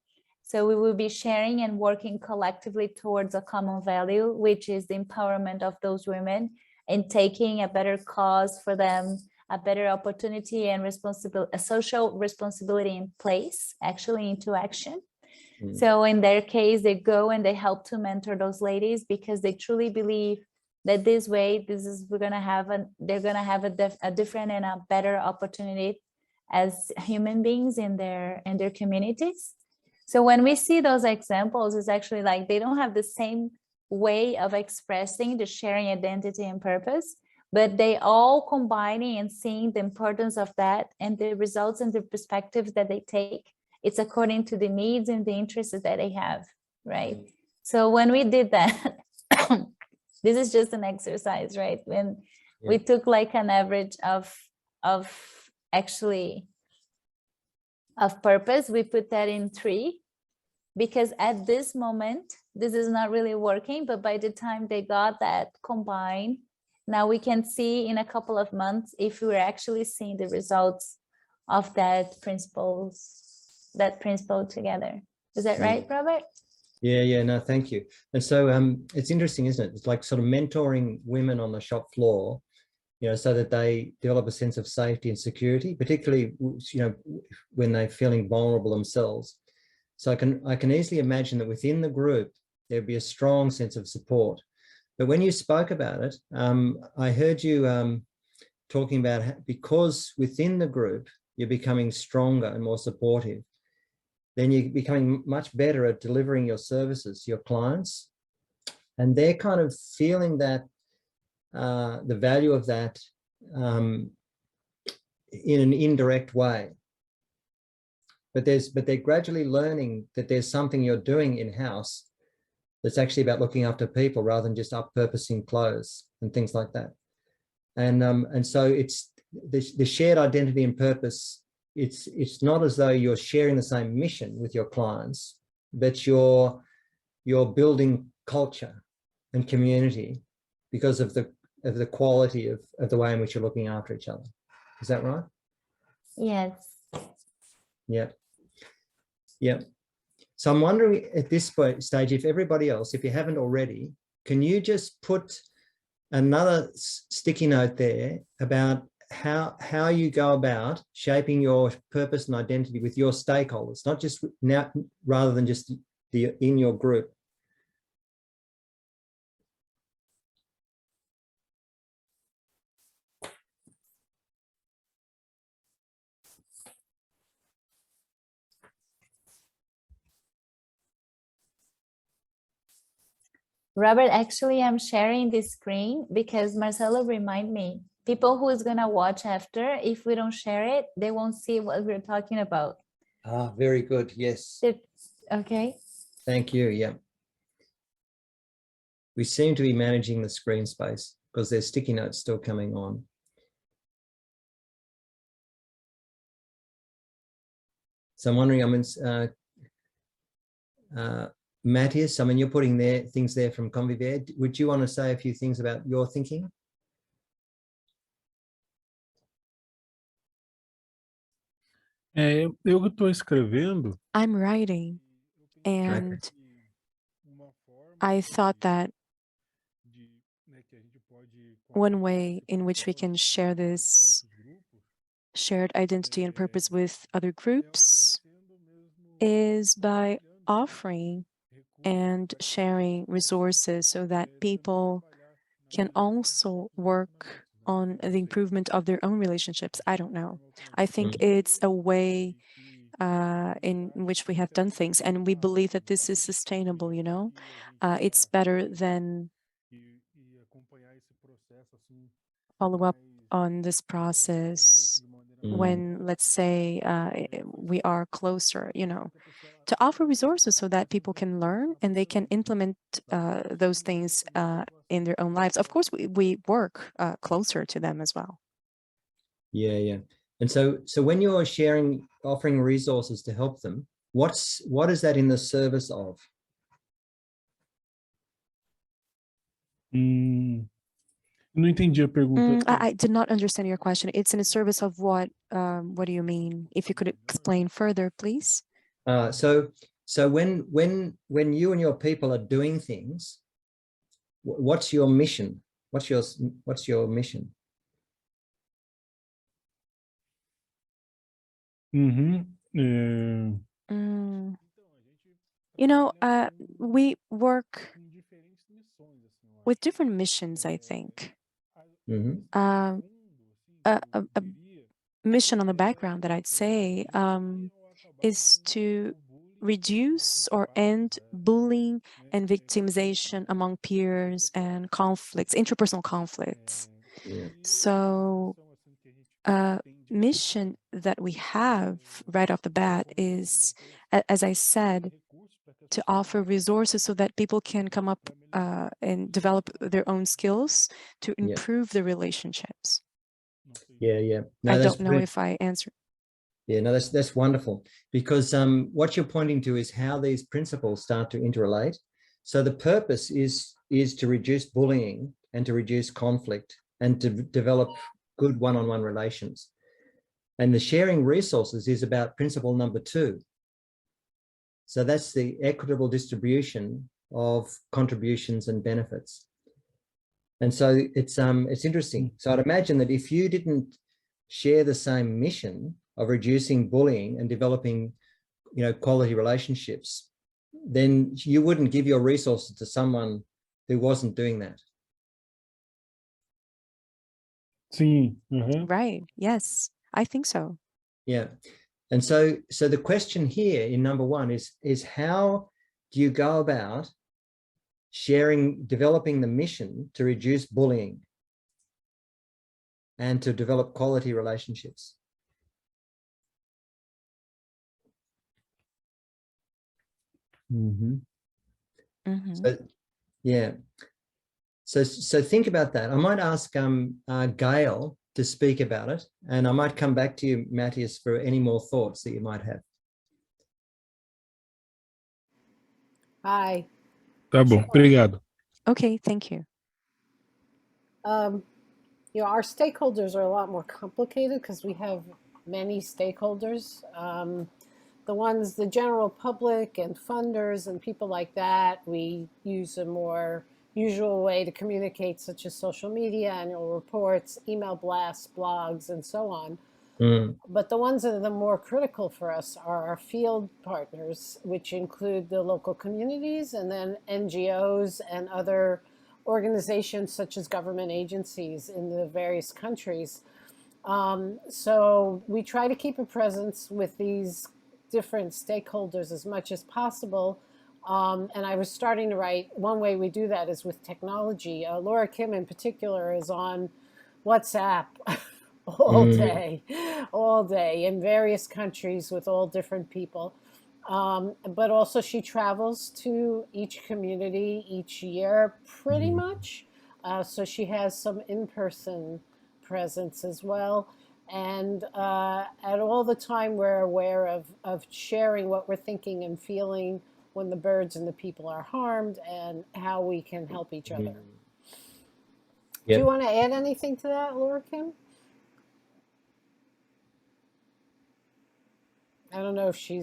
So we will be sharing and working collectively towards a common value, which is the empowerment of those women and taking a better cause for them, a better opportunity and responsibility, a social responsibility in place, actually into action. So in their case, they go and they help to mentor those ladies because they truly believe that this way, they're gonna have a different and a better opportunity as human beings in their communities. So when we see those examples, it's actually like they don't have the same way of expressing the sharing identity and purpose, but they all combining and seeing the importance of that and the results and the perspectives that they take. It's according to the needs and the interests that they have, right? So when we did that, this is just an exercise, right? When we took like an average of purpose, we put that in 3, because at this moment, this is not really working, but by the time they got that combined, now we can see in a couple of months if we're actually seeing the results of that principle together. Is that right, Robert? Yeah, no, thank you. And so it's interesting, isn't it? It's like sort of mentoring women on the shop floor, you know, so that they develop a sense of safety and security, particularly, you know, when they're feeling vulnerable themselves. So I can easily imagine that within the group, there'd be a strong sense of support. But when you spoke about it, I heard you talking about how, because within the group, you're becoming stronger and more supportive, then you're becoming much better at delivering your services to your clients. And they're kind of feeling that, the value of that in an indirect way. But they're gradually learning that there's something you're doing in-house that's actually about looking after people rather than just up-purposing clothes and things like that. And so it's the shared identity and purpose. It's not as though you're sharing the same mission with your clients, but you're building culture and community because of the quality of the way in which you're looking after each other. Is that right? Yes. Yeah. Yeah. So I'm wondering at this stage, if everybody else, if you haven't already, can you just put another sticky note there about how you go about shaping your purpose and identity with your stakeholders, not just now, rather than just in your group. Robert, actually, I'm sharing this screen because Marcelo remind me, people who is gonna watch after, if we don't share it, they won't see what we're talking about. Ah, very good. Yes. Okay. Thank you. Yeah. We seem to be managing the screen space because there's sticky notes still coming on. So I'm wondering, I mean, Matthias, I mean, you're putting things there from Convivier. Would you want to say a few things about your thinking? Eu que estou escrevendo. I'm writing, and I thought that one way in which we can share this shared identity and purpose with other groups is by offering and sharing resources so that people can also work on the improvement of their own relationships. I don't know. I think it's a way in which we have done things, and we believe that this is sustainable, you know? It's better than follow up on this process when, let's say, we are closer, you know, to offer resources so that people can learn and they can implement those things in their own lives. Of course, we work closer to them as well. Yeah, yeah. And so when you're sharing, offering resources to help them, what is that in the service of? Não entendi a pergunta. I did not understand your question. It's in a service of what? What do you mean? If you could explain further, please. So when you and your people are doing things, what's your mission? What's your mission? Uhum. Mm. You know, we work with different missions, I think. Mhm. A mission on the background that I'd say is to reduce or end bullying and victimization among peers and conflicts, interpersonal conflicts. Yeah. So a mission that we have right off the bat is, as I said, to offer resources so that people can come up and develop their own skills to Yeah. improve the relationships. Yeah. No, I that's don't know brilliant. if I answered. Yeah, no, that's wonderful, because what you're pointing to is how these principles start to interrelate. So the purpose is to reduce bullying and to reduce conflict and to develop good one-on-one relations. And the sharing resources is about principle number 2. So that's the equitable distribution of contributions and benefits. And so it's interesting. So I'd imagine that if you didn't share the same mission of reducing bullying and developing, quality relationships, then you wouldn't give your resources to someone who wasn't doing that. Sim. Uhum. Right. Yes, I think so. Yeah. And so the question here in number 1 is how do you go about developing the mission to reduce bullying and to develop quality relationships? Uhum. So, yeah. So think about that. I might ask Gail to speak about it, and I might come back to you, Matthias, for any more thoughts that you might have. Hi. Tá bom, obrigado. Okay, thank you. Our stakeholders are a lot more complicated because we have many stakeholders. The general public and funders and people like that, we use a more usual way to communicate, such as social media, annual reports, email blasts, blogs, and so on. But the ones that are the more critical for us are our field partners, which include the local communities and then NGOs and other organizations such as government agencies in the various countries. So we try to keep a presence with these different stakeholders as much as possible. And I was starting to write, one way we do that is with technology. Laura Kim in particular is on WhatsApp all day in various countries with all different people. But also she travels to each community each year pretty much. So she has some in-person presence as well. And at all the time, we're aware of sharing what we're thinking and feeling when the birds and the people are harmed and how we can help each other. Do you want to add anything to that, Laura Kim? I don't know if she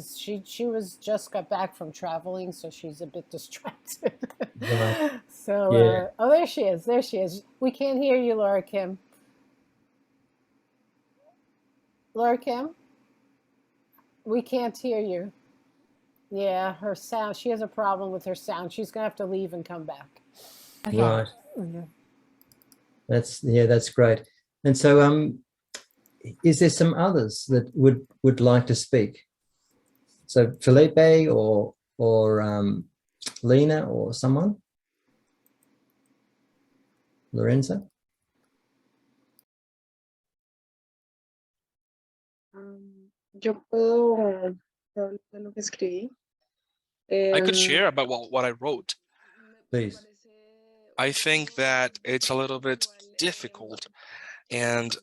was just got back from traveling, so she's a bit distracted. Right. So, oh, there she is. There she is. We can't hear you, Laura Kim. Laura Kim? We can't hear you. Yeah, her sound. She has a problem with her sound. She's going to have to leave and come back. Okay. Right. That's great. And so is there some others that would like to speak? So Felipe or Lena or someone? Lorenza? Yo puedo hablar de lo que escribí. I could share about what I wrote. Please. I think that it's a little bit difficult and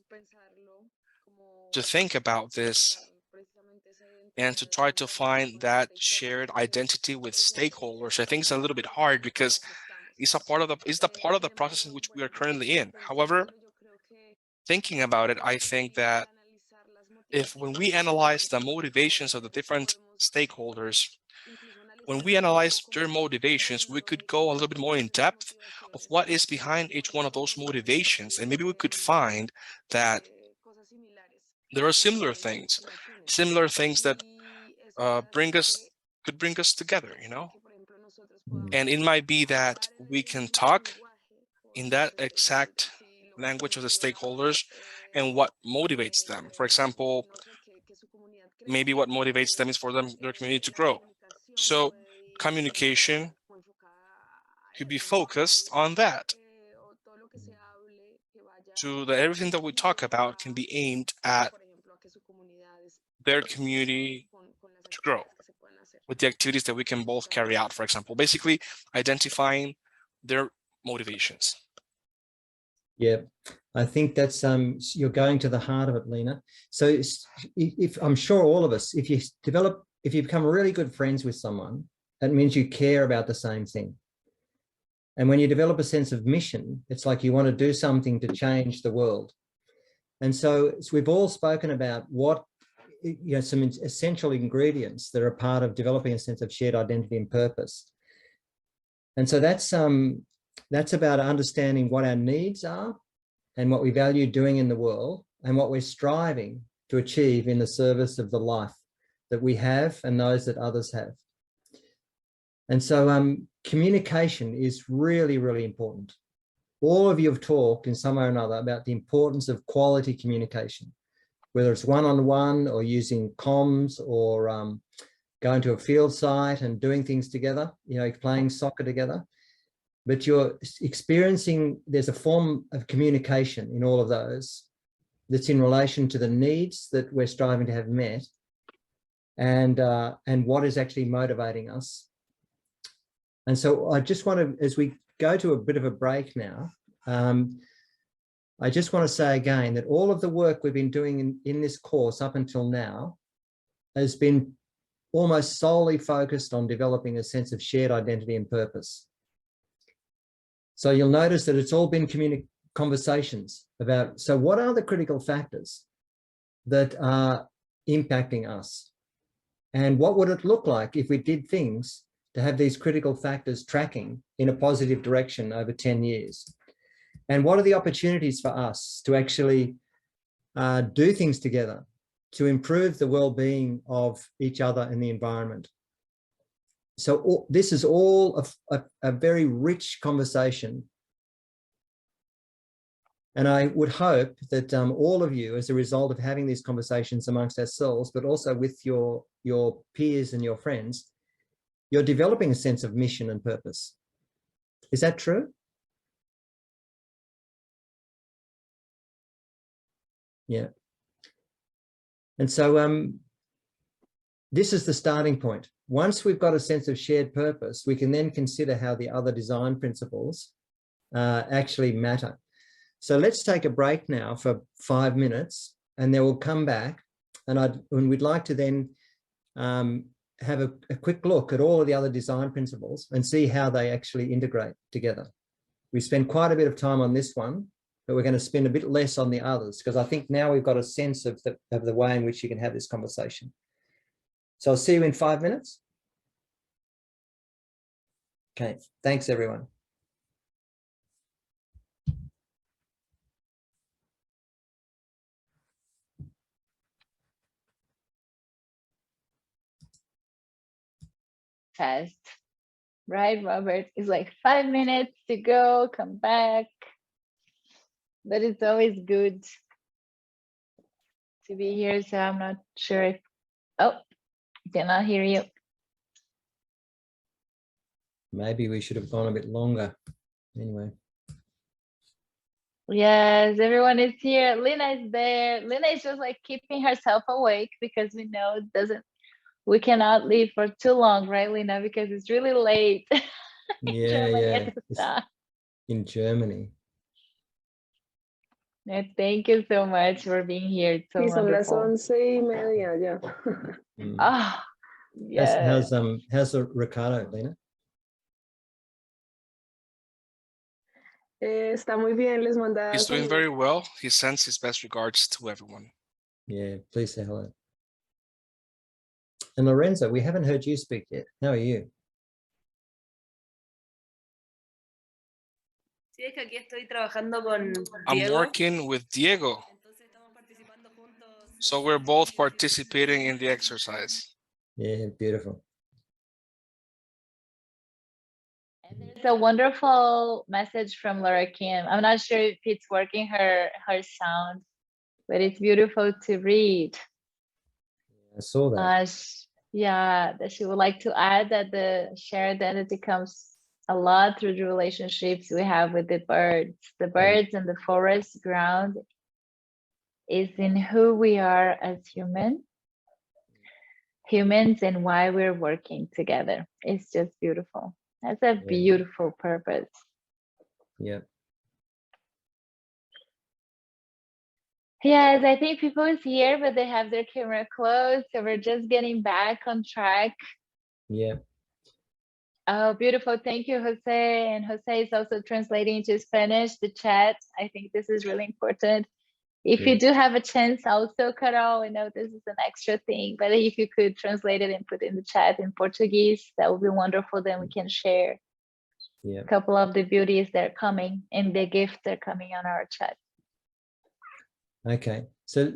to think about this and to try to find that shared identity with stakeholders. I think it's a little bit hard because it's the part of the process in which we are currently in. However, thinking about it, I think that when we analyze the motivations of the different stakeholders, when we analyze their motivations, we could go a little bit more in depth of what is behind each one of those motivations. And maybe we could find that there are similar things. similar things that could bring us together, you know? And it might be that we can talk in that exact language of the stakeholders and what motivates them. For example, maybe what motivates them is for their community to grow. So communication could be focused on that. So that everything that we talk about can be aimed at their community to grow with the activities that we can both carry out, for example, basically identifying their motivations. Yeah, I think that's you're going to the heart of it, Lena. So if I'm sure all of us, if you become really good friends with someone, that means you care about the same thing. And when you develop a sense of mission, it's like you want to do something to change the world. And so we've all spoken about what, some essential ingredients that are part of developing a sense of shared identity and purpose. And so that's about understanding what our needs are and what we value doing in the world and what we're striving to achieve in the service of the life that we have and those that others have. And so communication is really, really important. All of you have talked in some way or another about the importance of quality communication, whether it's one-on-one or using comms or going to a field site and doing things together, playing soccer together. But you're experiencing, there's a form of communication in all of those that's in relation to the needs that we're striving to have met and what is actually motivating us. And so I just want to, as we go to a bit of a break now, I just want to say again that all of the work we've been doing in this course up until now has been almost solely focused on developing a sense of shared identity and purpose. So you'll notice that it's all been conversations about, so what are the critical factors that are impacting us? And what would it look like if we did things to have these critical factors tracking in a positive direction over 10 years? And what are the opportunities for us to actually do things together to improve the well-being of each other and the environment? So this is all a very rich conversation. And I would hope that all of you, as a result of having these conversations amongst ourselves, but also with your peers and your friends, you're developing a sense of mission and purpose. Is that true? Yeah. And so this is the starting point. Once we've got a sense of shared purpose, we can then consider how the other design principles actually matter. So let's take a break now for 5 minutes, and then we'll come back. And we'd like to then have a quick look at all of the other design principles and see how they actually integrate together. We spend quite a bit of time on this one, but we're going to spend a bit less on the others, because I think now we've got a sense of the way in which you can have this conversation. So I'll see you in 5 minutes. Okay, thanks everyone. Fast, right, Robert? It's like 5 minutes to go, come back. But it's always good to be here. So I'm not sure if, oh, cannot hear you. Maybe we should have gone a bit longer. Anyway. Yes, everyone is here. Lena is there. Lena is just like keeping herself awake because we know we cannot leave for too long, right, Lena? Because it's really late. Yeah. In Germany. No, thank you so much for being here. It's so Sí, son las wonderful. 11:30 ya. Oh, yes. How's Ricardo, Lena? Está muy bien, les manda. He's doing very well. He sends his best regards to everyone. Yeah, please say hello. And Lorenzo, we haven't heard you speak yet. How are you? Sí, es que aquí estoy trabajando con I'm Diego. working with Diego. Entonces estamos participando juntos So we're both participating in the exercise. Yeah, beautiful. And there's a wonderful message from Laura Kim. I'm not sure if it's working her sound, but it's beautiful to read. I saw that. Yeah, that she would like to add that the shared identity comes a lot through the relationships we have with the birds. The birds and the forest ground is in who we are as humans and why we're working together. It's just beautiful. That's a beautiful purpose. Yeah. Yes, I think people is here, but they have their camera closed, so we're just getting back on track. Yeah. Oh, beautiful. Thank you, Jose. And Jose is also translating to Spanish, the chat. I think this is really important. If you do have a chance also, Carol, I know this is an extra thing, but if you could translate it and put in the chat in Portuguese, that would be wonderful. Then we can share a couple of the beauties that are coming and the gifts that are coming on our chat. Okay, so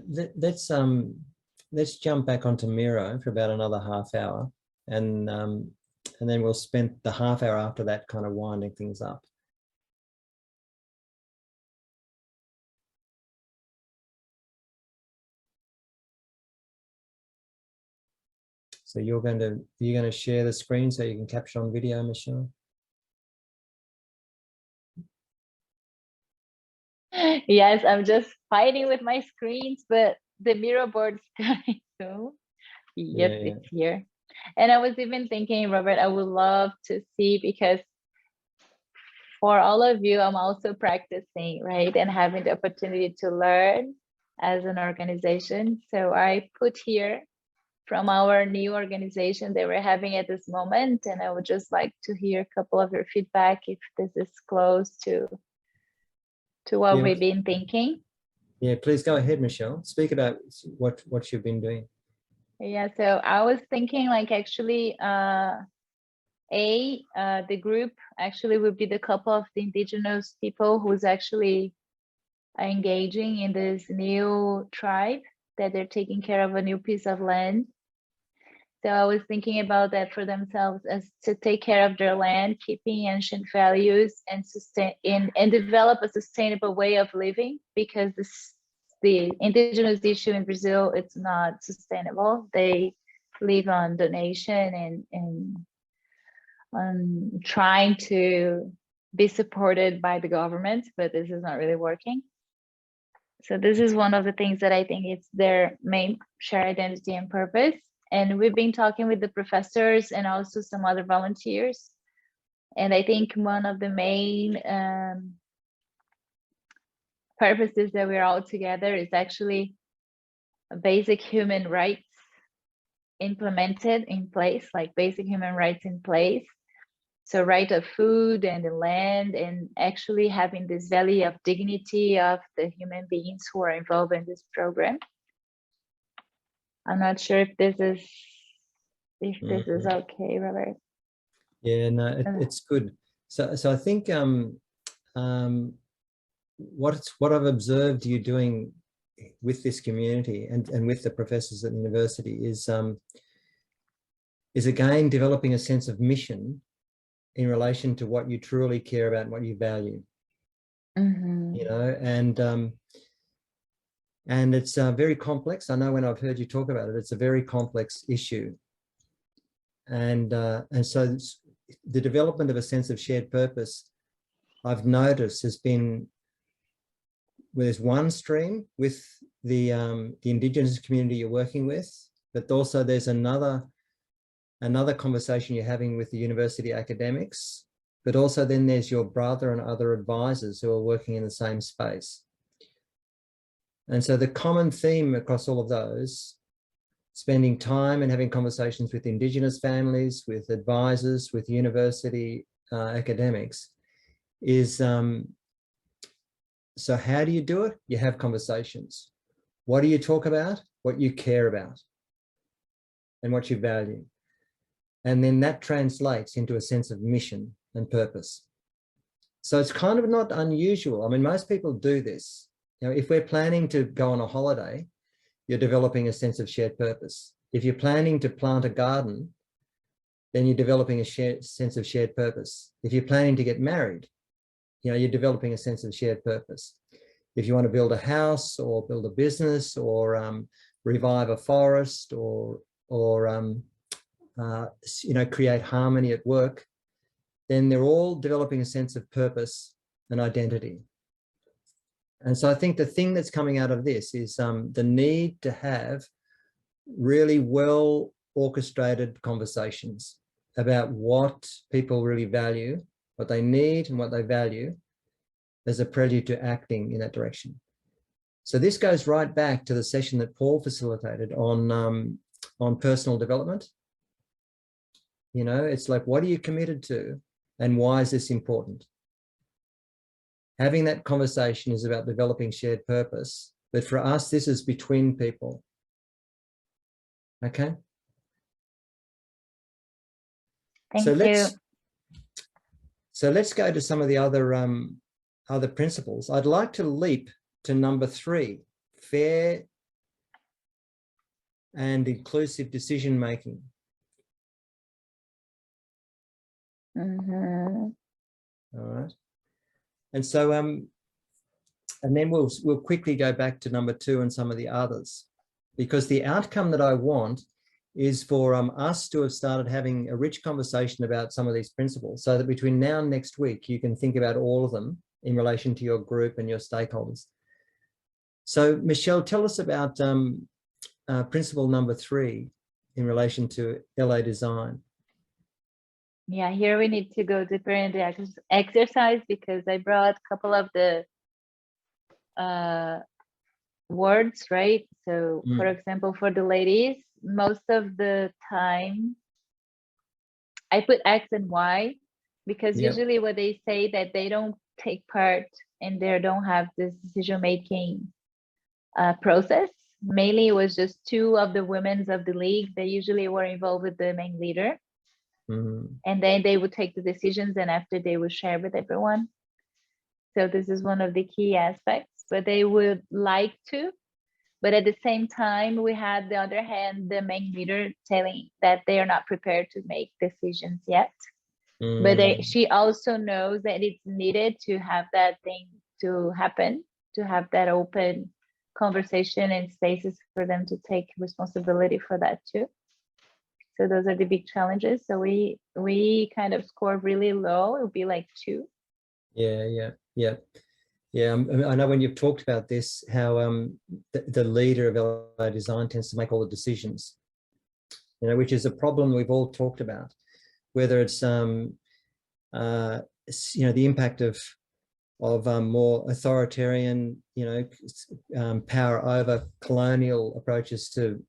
let's jump back onto Miro for about another half hour, and then we'll spend the half hour after that kind of winding things up. So you're going to share the screen so you can capture on video, Michelle? Yes, I'm just fighting with my screens, but the Miro board is coming soon. Yes, it's here. And I was even thinking, Robert, I would love to see, because for all of you, I'm also practicing, right? And having the opportunity to learn as an organization. So I put here from our new organization that we're having at this moment. And I would just like to hear a couple of your feedback if this is close to what we've been thinking. Yeah, please go ahead, Michelle. Speak about what you've been doing. Yeah, so I was thinking, like, actually, the group actually would be the couple of the indigenous people who's actually engaging in this new tribe that they're taking care of a new piece of land. So I was thinking about that for themselves, as to take care of their land, keeping ancient values, and develop a sustainable way of living, because the indigenous issue in Brazil, it's not sustainable. They live on donation and on trying to be supported by the government, but this is not really working. So this is one of the things that I think it's their main shared identity and purpose. And we've been talking with the professors and also some other volunteers. And I think one of the main purposes that we're all together is actually basic human rights implemented in place, like basic human rights in place. So right of food and the land, and actually having this value of dignity of the human beings who are involved in this program. I'm not sure if this is okay, Robert. Yeah, no, it's good. So I think what I've observed you doing with this community and with the professors at the university is again developing a sense of mission in relation to what you truly care about and what you value. You know, and it's very complex. I know when I've heard you talk about it, it's a very complex issue. And so the development of a sense of shared purpose, I've noticed, has been, where there's one stream with the Indigenous community you're working with, but also there's another conversation you're having with the university academics, but also then there's your brother and other advisors who are working in the same space. And so the common theme across all of those, spending time and having conversations with Indigenous families, with advisors, with university academics, is so how do you do it? You have conversations. What do you talk about? What you care about and what you value. And then that translates into a sense of mission and purpose. So it's kind of not unusual. I mean, most people do this. You know, if we're planning to go on a holiday you're developing a sense of shared purpose. If you're planning to plant a garden, then you're developing a sense of shared purpose. If you're planning to get married, you're developing a sense of shared purpose. If you want to build a house or build a business or revive a forest or create harmony at work, then they're all developing a sense of purpose and identity. And so I think the thing that's coming out of this is the need to have really well orchestrated conversations about what people really value, what they need and what they value as a prelude to acting in that direction. So this goes right back to the session that Paul facilitated on personal development. It's like, what are you committed to and why is this important? Having that conversation is about developing shared purpose, but for us, this is between people. Okay. Thank you. So let's go to some of the other principles. I'd like to leap to number 3, fair and inclusive decision making. Mm-hmm. All right. And so, and then we'll quickly go back to number 2 and some of the others, because the outcome that I want is for us to have started having a rich conversation about some of these principles so that between now and next week, you can think about all of them in relation to your group and your stakeholders. So Michelle, tell us about principle number 3 in relation to LA design. Yeah, here we need to go deeper in the exercise because I brought a couple of the words, right? So for example, for the ladies, most of the time I put X and Y because usually what they say that they don't take part and they don't have this decision-making process. Mainly it was just 2 of the women of the league. They usually were involved with the main leader. And then they would take the decisions and after they would share with everyone. So this is one of the key aspects, but they would like to, but at the same time, we had the other hand, the main leader telling that they are not prepared to make decisions yet. But she also knows that it's needed to have that thing to happen, to have that open conversation and spaces for them to take responsibility for that too. So those are the big challenges. So we kind of score really low. It would be like 2. Yeah. I know when you've talked about this, how the leader of LA design tends to make all the decisions, which is a problem we've all talked about, whether it's the impact of more authoritarian, power over colonial approaches to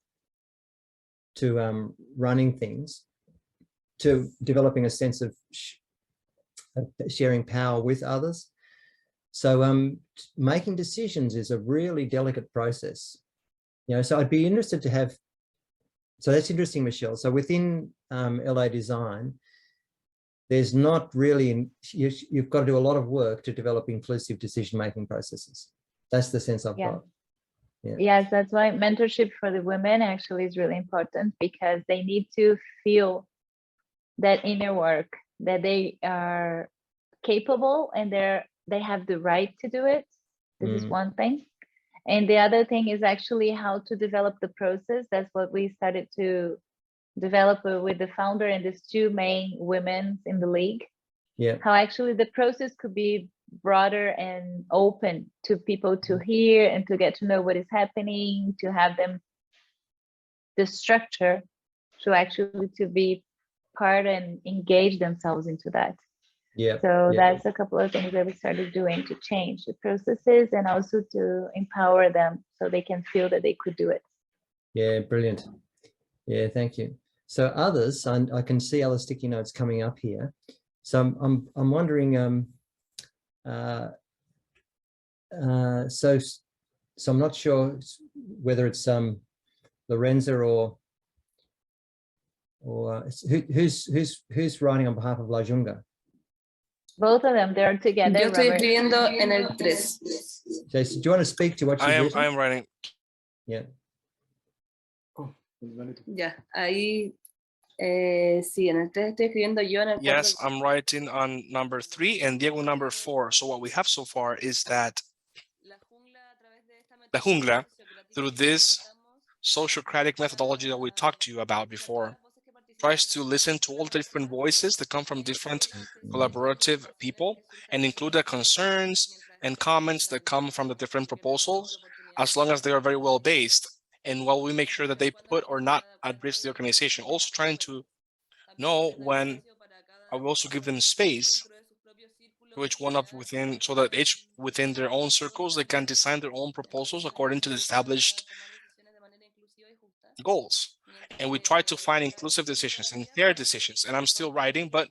running things, to developing a sense of sharing power with others. So making decisions is a really delicate process. So I'd be interested to have, so that's interesting, Michelle. So within LA design, there's not really, you've got to do a lot of work to develop inclusive decision-making processes. That's the sense I've got. Yeah. Yes, that's why mentorship for the women actually is really important because they need to feel that inner work, that they are capable and they have the right to do it. This is one thing. And the other thing is actually how to develop the process. That's what we started to develop with the founder and these 2 main women in the league. Yeah. How actually the process could be broader and open to people to hear and to get to know what is happening, to have them the structure to actually to be part and engage themselves into that. So that's a couple of things that we started doing to change the processes and also to empower them so they can feel that they could do it. Yeah, brilliant. Yeah, thank you. So others, I can see other sticky notes coming up here. So I'm wondering, so I'm not sure whether it's Lorenza or who's writing on behalf of La Junga? Both of them, they're together. Yo estoy escribiendo en el 3. So do you want to speak to what you've written? I am writing. Yeah. Ya, ahí, sí, en el 3 estoy escribiendo yo, en el 4. Yes, I'm writing on number 3 and Diego number 4. So what we have so far is that La Jungla, through this Sociocratic methodology that we talked to you about before, tries to listen to all the different voices that come from different collaborative people and include the concerns and comments that come from the different proposals, as long as they are very well based. And while we make sure that they put or not at risk the organization, also trying to know when I will also give them space to each one of within, so that each within their own circles, they can design their own proposals according to the established goals. And we try to find inclusive decisions and fair decisions. And I'm still writing, but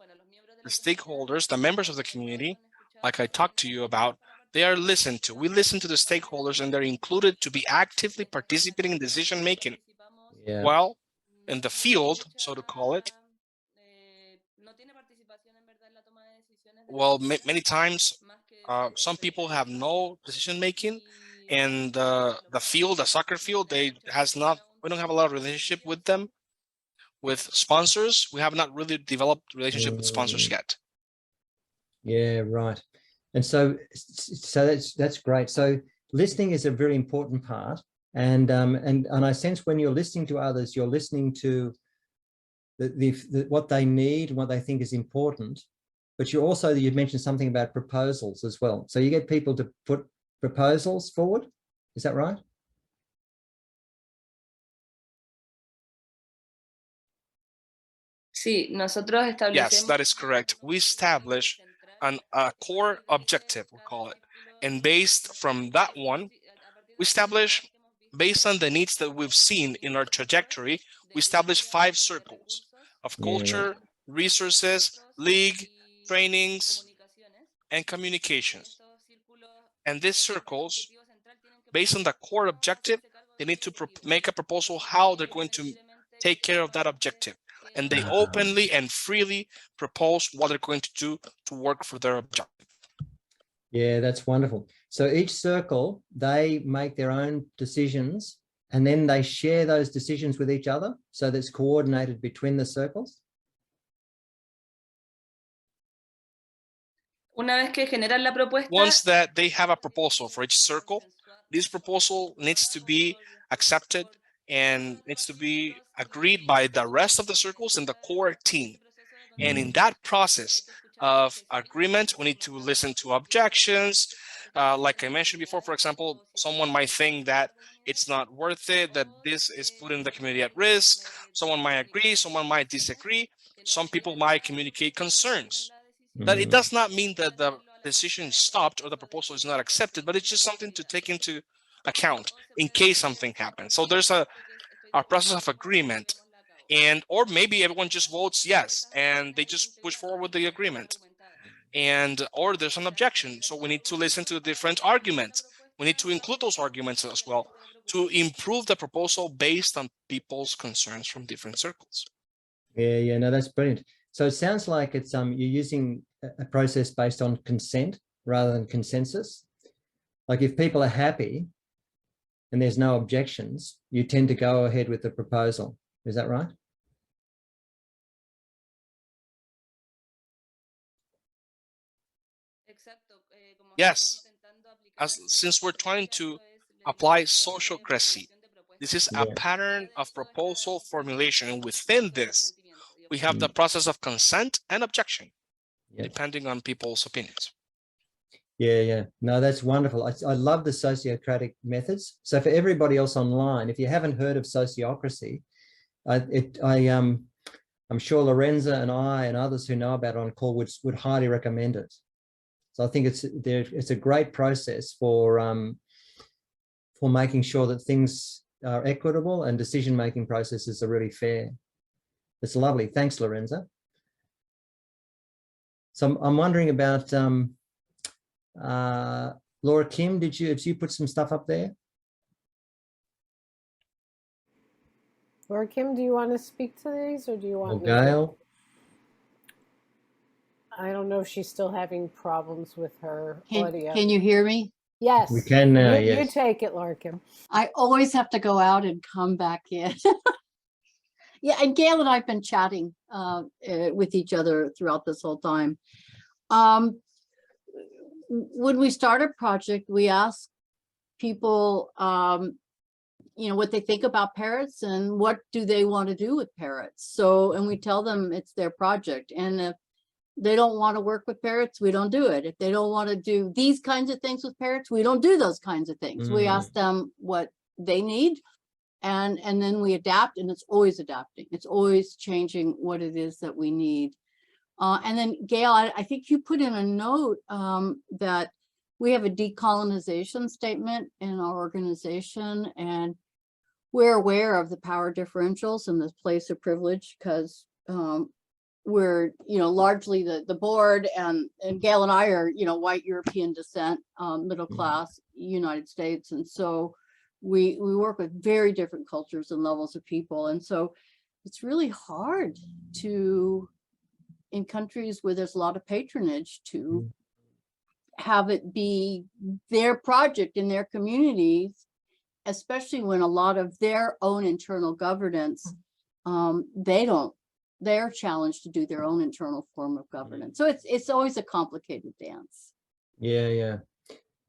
the stakeholders, the members of the community, like I talked to you about, they are listened to. We listen to the stakeholders and they're included to be actively participating in decision making. Yeah. While in the field, so to call it, well, many times, some people have no decision making, and the field, the soccer field, we don't have a lot of relationship with them. With sponsors, we have not really developed relationship with sponsors yet. Yeah, right. And so that's great. So listening is a very important part, and I sense when you're listening to others, you're listening to what they need, what they think is important. But you mentioned something about proposals as well. So you get people to put proposals forward. Is that right? Sí, nosotros establecemos. Yes, that is correct. We establish a core objective, we call it. And based from that one, we establish, based on the needs that we've seen in our trajectory, we establish 5 circles of culture, resources, league, trainings, and communications. And these circles, based on the core objective, they need to make a proposal how they're going to take care of that objective. And they openly and freely propose what they're going to do to work for their objective. Yeah, that's wonderful. So each circle, they make their own decisions and then they share those decisions with each other. So that's coordinated between the circles. Una vez que generan la propuesta, once that they have a proposal for each circle, this proposal needs to be accepted and needs to be agreed by the rest of the circles and the core team. And in that process of agreement, we need to listen to objections. Like I mentioned before, for example, someone might think that it's not worth it, that this is putting the community at risk. Someone might agree, someone might disagree. Some people might communicate concerns. That it does not mean that the decision is stopped or the proposal is not accepted, but it's just something to take into account in case something happens. So there's a process of agreement, and or maybe everyone just votes yes and they just push forward with the agreement, and or there's an objection. So we need to listen to different arguments. We need to include those arguments as well to improve the proposal based on people's concerns from different circles. Yeah, no, that's brilliant. So it sounds like it's you're using a process based on consent rather than consensus. Like if people are happy and there's no objections, you tend to go ahead with the proposal. Is that right? Yes, since we're trying to apply sociocracy, this is a pattern of proposal formulation, and within this, we have the process of consent and objection, depending on people's opinions. Yeah. No, that's wonderful. I love the sociocratic methods. So for everybody else online, if you haven't heard of sociocracy, I'm sure Lorenza and I and others who know about it on call would highly recommend it. So I think it's a great process for making sure that things are equitable and decision-making processes are really fair. It's lovely. Thanks, Lorenza. So I'm wondering about Laura Kim, did you put some stuff up there? Laura Kim, do you want to speak to these or do you want Or me Gail? I don't know if she's still having problems with her audio. Can you hear me? Yes. We can now, You yes. take it, Laura Kim. I always have to go out and come back in. Yeah, and Gail and I've been chatting with each other throughout this whole time. When we start a project, we ask people, what they think about parrots and what do they want to do with parrots. So, and we tell them it's their project. And if they don't want to work with parrots, we don't do it. If they don't want to do these kinds of things with parrots, we don't do those kinds of things. We ask them what they need, and then we adapt, and it's always adapting. It's always changing what it is that we need. And then Gail, I think you put in a note that we have a decolonization statement in our organization, and we're aware of the power differentials and the place of privilege, because we're, largely the board, and Gail and I are, white European descent, middle class, United States. And so we work with very different cultures and levels of people. And so it's really hard to, in countries where there's a lot of patronage, to have it be their project in their communities, especially when a lot of their own internal governance, they're challenged to do their own internal form of governance. So it's always a complicated dance. Yeah.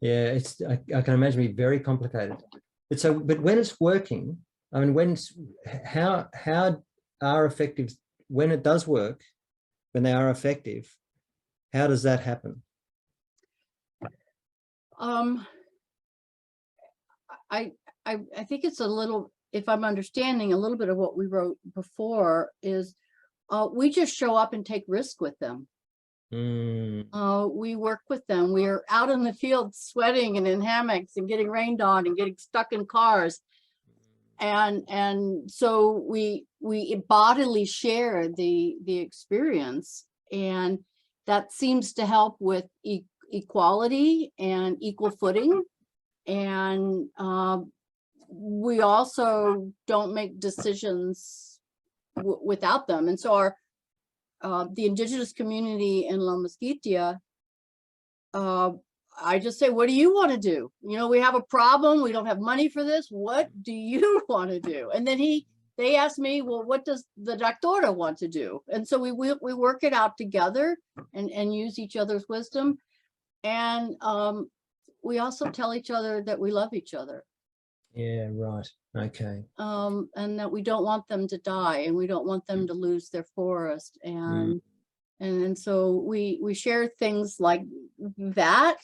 It's I can imagine it be very complicated. But when it's working, I mean, how are effective, when it does work, when they are effective, how does that happen? I think it's a little, if I'm understanding a little bit of what we wrote before, is we just show up and take risk with them. We work with them. We are out in the field sweating and in hammocks and getting rained on and getting stuck in cars. And so we bodily share the experience, and that seems to help with equality and equal footing. And we also don't make decisions without them. And so our the indigenous community in La Mosquitia, I just say, what do you want to do? We have a problem. We don't have money for this. What do you want to do? And then they asked me, well, what does the doctora want to do? And so we work it out together and use each other's wisdom. And we also tell each other that we love each other. Yeah, right. Okay. And that we don't want them to die, and we don't want them to lose their forest. And so we share things like that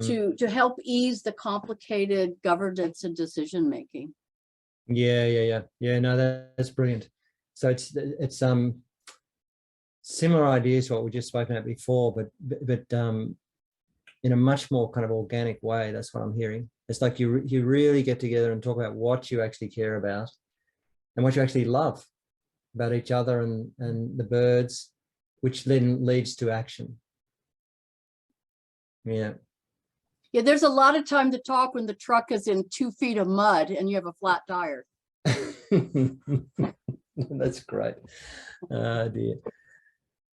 to help ease the complicated governance and decision making. Yeah. No, that's brilliant. So it's similar ideas to what we just spoken about before, but in a much more kind of organic way. That's what I'm hearing. It's like you really get together and talk about what you actually care about and what you actually love about each other and the birds, which then leads to action. Yeah. Yeah, there's a lot of time to talk when the truck is in 2 feet of mud and you have a flat tire. That's great. Dear.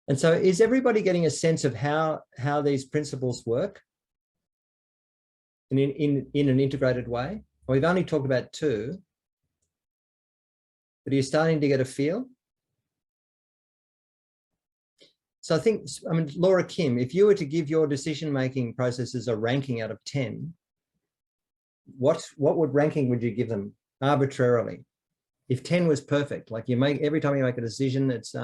And so is everybody getting a sense of how these principles work in an integrated way? We've only talked about 2, but are you starting to get a feel? So I mean, Laura Kim, if you were to give your decision-making processes a ranking out of 10, what ranking would you give them arbitrarily? If 10 was perfect, like every time you make a decision, it's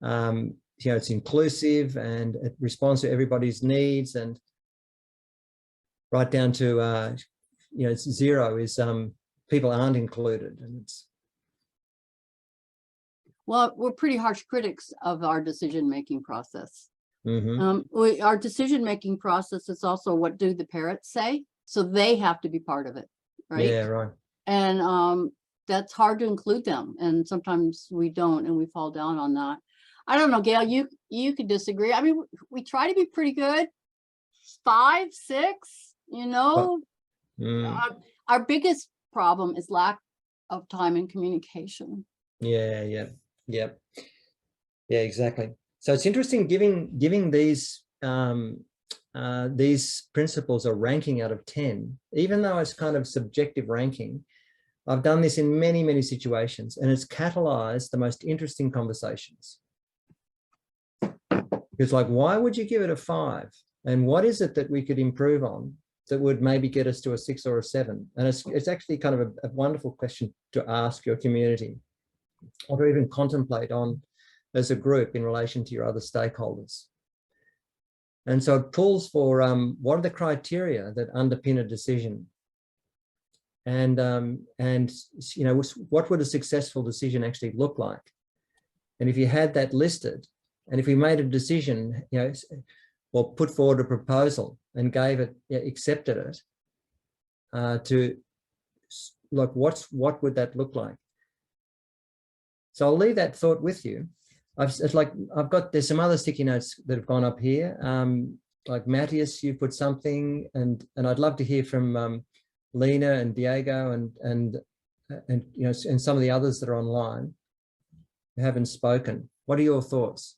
it's inclusive and it responds to everybody's needs, and right down to it's 0 is people aren't included, and it's. Well, we're pretty harsh critics of our decision-making process. Mm-hmm. Our decision-making process is also, what do the parrots say? So they have to be part of it, right? Yeah, right. And that's hard to include them, and sometimes we don't, and we fall down on that. I don't know, Gail, you could disagree. I mean, we try to be pretty good. 5, 6, Our biggest problem is lack of time and communication. Yeah, exactly. So it's interesting giving these principles a ranking out of 10, even though it's kind of subjective ranking. I've done this in many, many situations, and it's catalyzed the most interesting conversations. It's like, why would you give it a 5? And what is it that we could improve on that would maybe get us to a 6 or a 7? And it's actually kind of a wonderful question to ask your community, or to even contemplate on as a group in relation to your other stakeholders. And so it pulls for what are the criteria that underpin a decision? And you know, what would a successful decision actually look like? And if you had that listed, and if we made a decision, you know, or put forward a proposal and gave it, accepted it, to like, what would that look like? So I'll leave that thought with you. There's some other sticky notes that have gone up here. Like Matthias, you put something, and I'd love to hear from Lena and Diego and you know, and some of the others that are online who haven't spoken. What are your thoughts?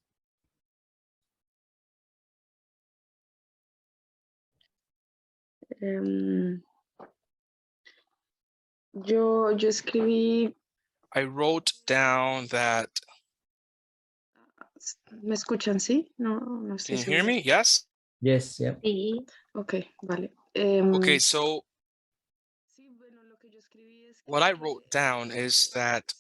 Yo escribí. I wrote down that. ¿Me escuchan? Sí, no Can estoy you hear segura. me? Yes. Yes. Yeah. Sí. Okay, vale. Okay, so what I wrote down is that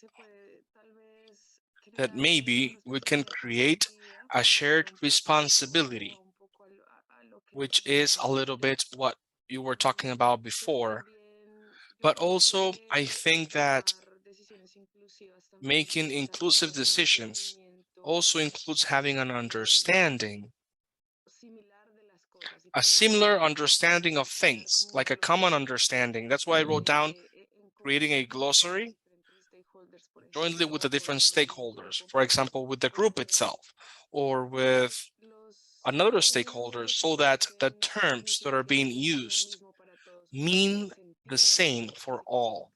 maybe we can create a shared responsibility, which is a little bit what you were talking about before. But also, I think that making inclusive decisions also includes having an understanding, a similar understanding of things, like a common understanding. That's why I wrote down creating a glossary jointly with the different stakeholders, for example, with the group itself or with another stakeholder, so that the terms that are being used mean the same for all,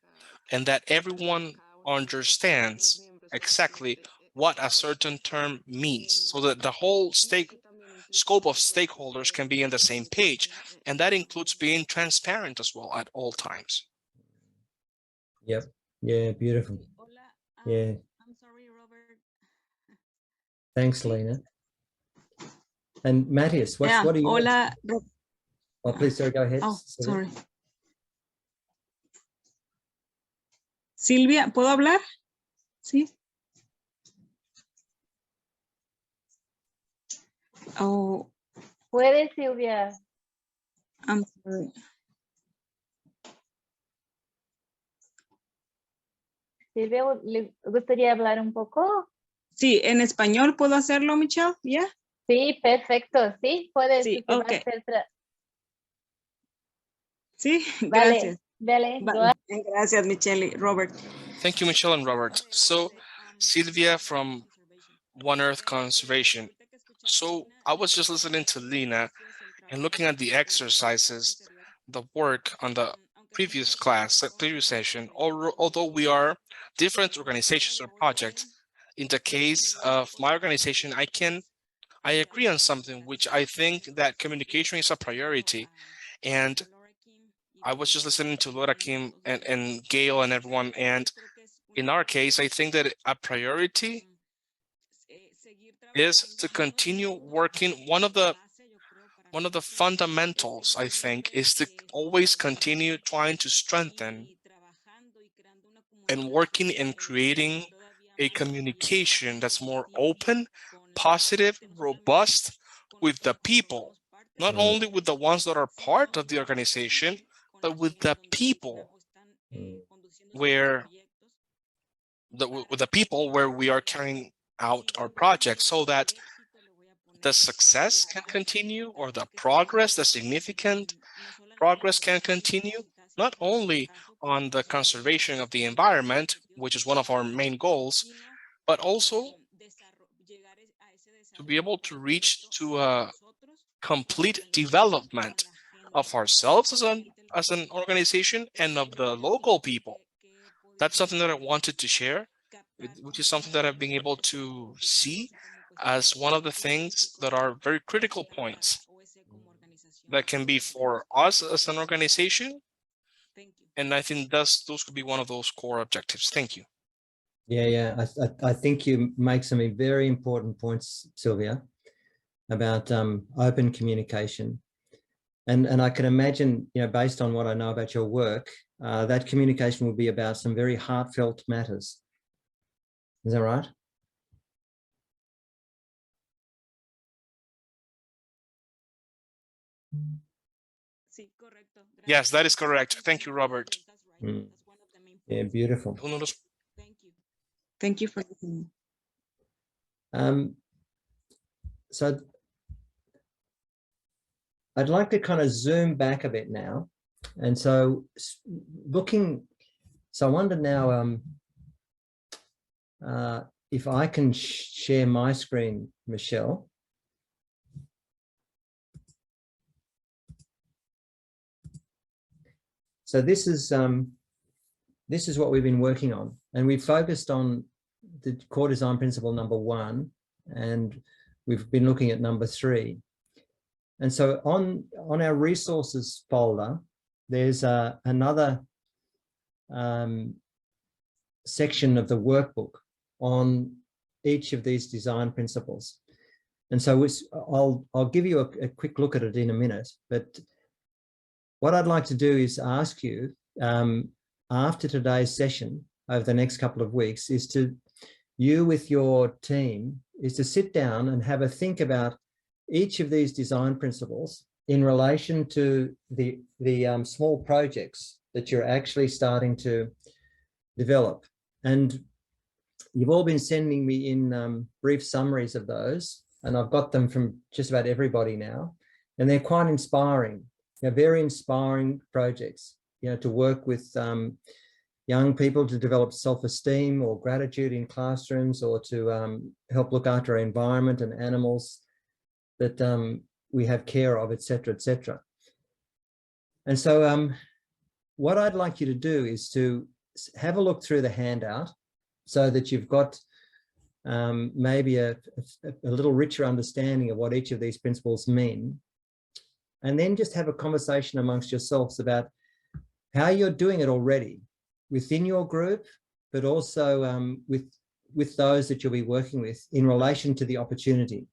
and that everyone understands exactly what a certain term means, so that the whole scope of stakeholders can be on the same page. And that includes being transparent as well at all times. Yep. Yeah, beautiful. Yeah. I'm sorry, Robert. Thanks, Lena. And Matthias, what are you? Hola. Oh, please, sorry, go ahead. Oh, Sylvia. sorry. Silvia, ¿puedo hablar? Sí. Oh, Puede, Silvia. I'm sorry. Silvia, ¿le gustaría hablar un poco? Sí, en español puedo hacerlo, Michelle, ¿ya? Sí, perfecto. Sí, puedes. Sí, va a okay. ser Sí, Vale, gracias. dale. Gracias, Michelle, Robert. Thank you, Michelle and Robert. So, Silvia from One Earth Conservation. So, I was just listening to Lena and looking at the exercises, the work on the previous session, although we are different organizations or projects. In the case of my organization, I agree on something, which I think that communication is a priority. And I was just listening to Laura Kim and Gail and everyone. And in our case, I think that a priority is to continue working. One of the fundamentals, I think, is to always continue trying to strengthen and working and creating a communication that's more open, positive, robust with the people, not only with the ones that are part of the organization, but with the people where we are carrying out our project, so that the success can continue, or the progress, the significant progress can continue, not only on the conservation of the environment, which is one of our main goals, but also to be able to reach to a complete development of ourselves as an organization and of the local people. That's something that I wanted to share, which is something that I've been able to see as one of the things that are very critical points that can be for us as an organization, And I think those could be one of those core objectives. Thank you. Yeah. I think you make some very important points, Sylvia, about open communication. And I can imagine, based on what I know about your work, that communication will be about some very heartfelt matters. Is that right? Yes, that is correct. Thank you, Robert. Yeah, beautiful. Thank you for listening. So I'd like to kind of zoom back a bit now. And so I wonder now if I can share my screen, Michelle. So this is what we've been working on, and we've focused on the core design principle number 1, and we've been looking at number 3. And so on our resources folder, there's another section of the workbook on each of these design principles. And so I'll give you a quick look at it in a minute, but what I'd like to do is ask you, after today's session, over the next couple of weeks, you with your team, is to sit down and have a think about each of these design principles in relation to the small projects that you're actually starting to develop. And you've all been sending me in brief summaries of those, and I've got them from just about everybody now, and they're quite inspiring. They're very inspiring projects, to work with young people to develop self-esteem or gratitude in classrooms, or to help look after our environment and animals that we have care of, etc., etc. And so what I'd like you to do is to have a look through the handout so that you've got maybe a little richer understanding of what each of these principles mean. And then just have a conversation amongst yourselves about how you're doing it already within your group, but also with those that you'll be working with in relation to the opportunity,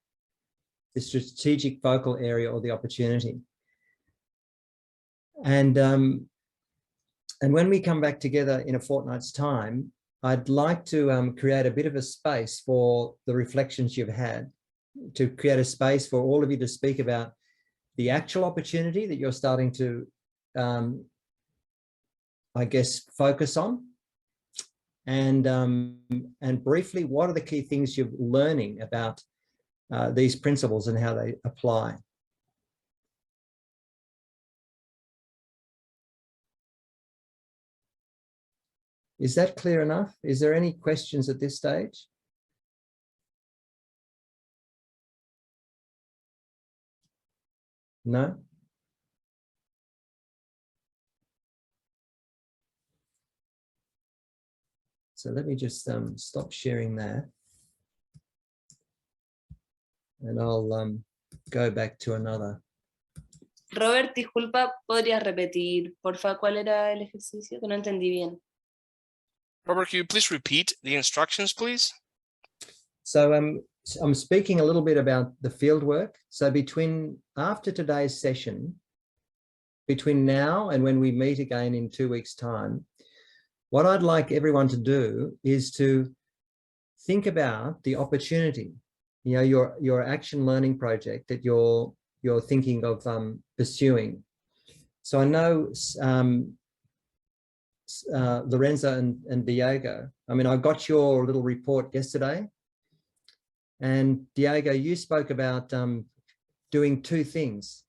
the strategic focal area or the opportunity. And when we come back together in a fortnight's time, I'd like to create a bit of a space for the reflections you've had, to create a space for all of you to speak about the actual opportunity that you're starting to, I guess, focus on. And briefly, what are the key things you're learning about these principles and how they apply? Is that clear enough? Is there any questions at this stage? No? So let me just stop sharing that. And I'll go back to another. Robert, disculpa, ¿podrías repetir, porfa, cuál era el ejercicio? Que no entendí bien. Robert, can you please repeat the instructions, please? So I'm speaking a little bit about the field work. So after today's session, between now and when we meet again in 2 weeks' time, what I'd like everyone to do is to think about the opportunity, your action learning project that you're thinking of pursuing. So I know Lorenzo and Diego, I got your little report yesterday, and Diego, you spoke about doing 2 things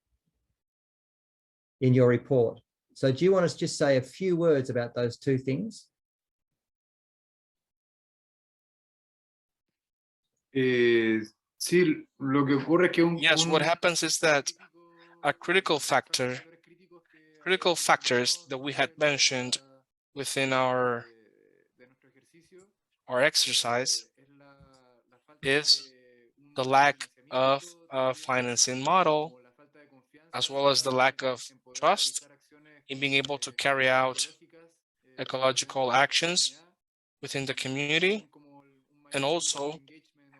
in your report. So do you want us to just say a few words about those 2 things? Sí, lo que ocurre es que Yes, what happens is that a critical factors that we had mentioned within our exercise is the lack of a financing model, as well as the lack of trust in being able to carry out ecological actions within the community, and also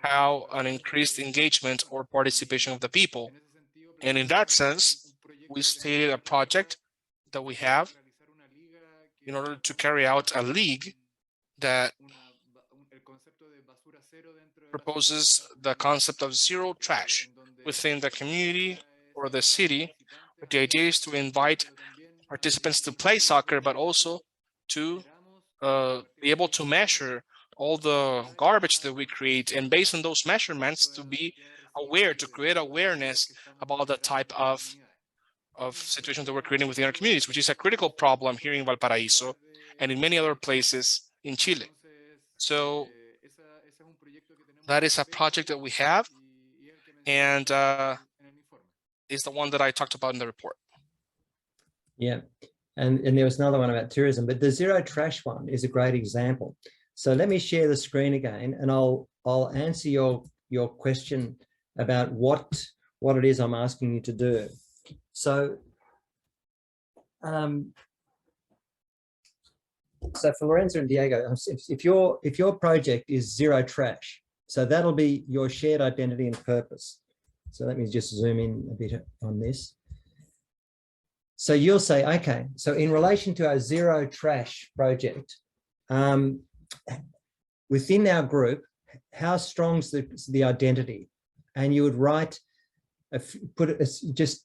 how an increased engagement or participation of the people. And in that sense, we stated a project that we have in order to carry out a league that proposes the concept of zero trash within the community or the city. But the idea is to invite participants to play soccer, but also to be able to measure all the garbage that we create, and based on those measurements to be aware, to create awareness about the type of situations that we're creating within our communities, which is a critical problem here in Valparaiso and in many other places in Chile. So that is a project that we have, and is the one that I talked about in the report. Yeah, and there was another one about tourism, but the zero trash one is a great example. So let me share the screen again, and I'll answer your question about what it is I'm asking you to do. So, so for Lorenzo and Diego, if your project is zero trash, so that'll be your shared identity and purpose. So let me just zoom in a bit on this. So you'll say, okay, so in relation to our zero trash project, within our group, how strong's the identity? And you would write, just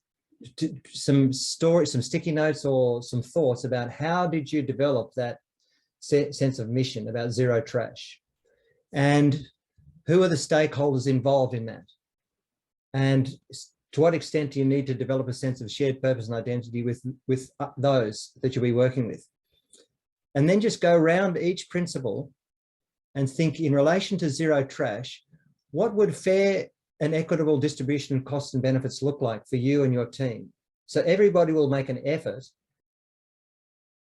some stories, some sticky notes or some thoughts about how did you develop that sense of mission about zero trash? And who are the stakeholders involved in that? And to what extent do you need to develop a sense of shared purpose and identity with those that you'll be working with? And then just go around each principle and think in relation to zero trash, what would fair and equitable distribution of costs and benefits look like for you and your team? So everybody will make an effort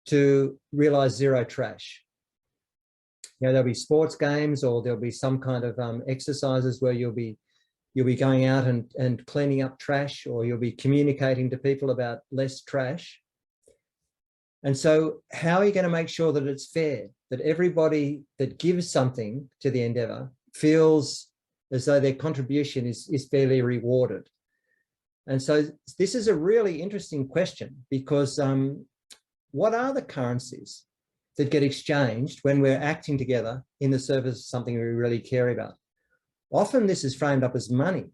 to realize zero trash. You know, there'll be sports games, or there'll be some kind of exercises where you'll be going out and cleaning up trash, or you'll be communicating to people about less trash. And so how are you going to make sure that it's fair, that everybody that gives something to the endeavor feels as though their contribution is fairly rewarded? And so this is a really interesting question, because what are the currencies that get exchanged when we're acting together in the service of something we really care about? Often this is framed up as money.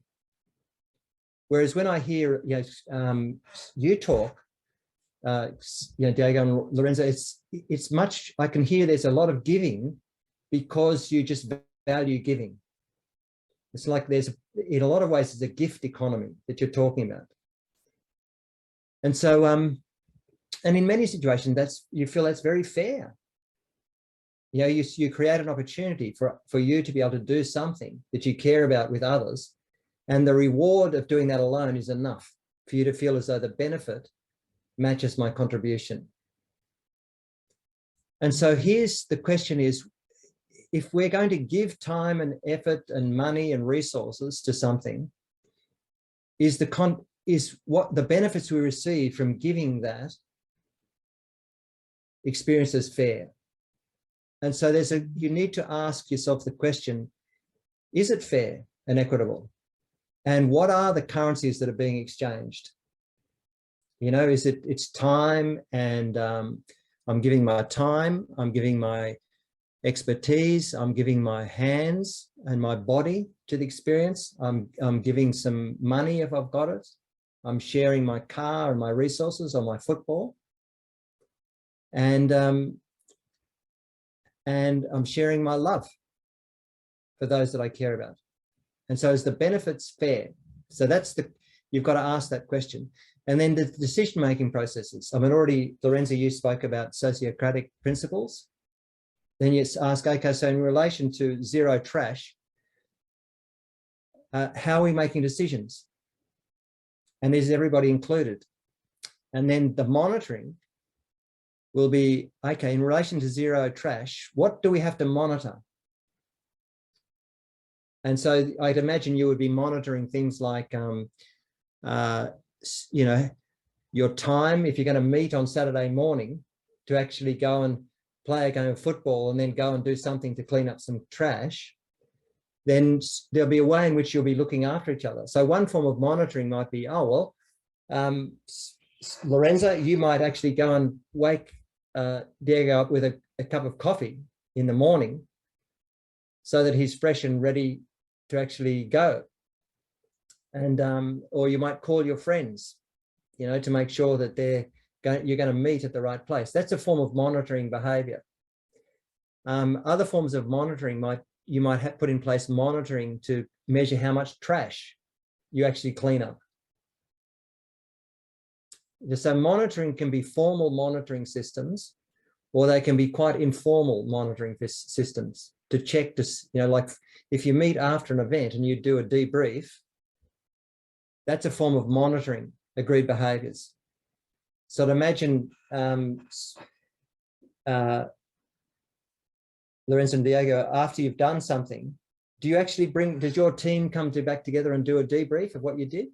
Whereas when I hear you talk, Diego and Lorenzo, it's much, I can hear there's a lot of giving because you just value giving. It's like there's, in a lot of ways, it's a gift economy that you're talking about. And so, and in many situations, you feel that's very fair. You know, you create an opportunity for you to be able to do something that you care about with others, and the reward of doing that alone is enough for you to feel as though the benefit matches my contribution. And so here's the question is, if we're going to give time and effort and money and resources to something, is what the benefits we receive from giving that experienced as fair? And so you need to ask yourself the question, is it fair and equitable? And what are the currencies that are being exchanged? You know, it's time, and I'm giving my time, I'm giving my expertise, I'm giving my hands and my body to the experience, I'm giving some money if I've got it, I'm sharing my car and my resources or my football, and I'm sharing my love for those that I care about. And so is the benefits fair? So you've got to ask that question. And then the decision-making processes. I mean, already, Lorenzo, you spoke about sociocratic principles. Then you ask, okay, so in relation to zero trash, how are we making decisions? And is everybody included? And then the monitoring will be, okay, in relation to zero trash, what do we have to monitor? And so I'd imagine you would be monitoring things like, you know, your time, if you're going to meet on Saturday morning to actually go and play a game of football and then go and do something to clean up some trash, then there'll be a way in which you'll be looking after each other. So one form of monitoring might be, oh, well, Lorenzo, you might actually go and wake Diego up with a cup of coffee in the morning so that he's fresh and ready to actually go. And or you might call your friends, you know, to make sure that you're going to meet at the right place. That's a form of monitoring behavior. Other forms of monitoring you might have put in place monitoring to measure how much trash you actually clean up. So monitoring can be formal monitoring systems, or they can be quite informal monitoring systems to check to, you know, like if you meet after an event and you do a debrief, that's a form of monitoring agreed behaviors. So to imagine Lorenzo and Diego, after you've done something, do you actually does your team come back together and do a debrief of what you did?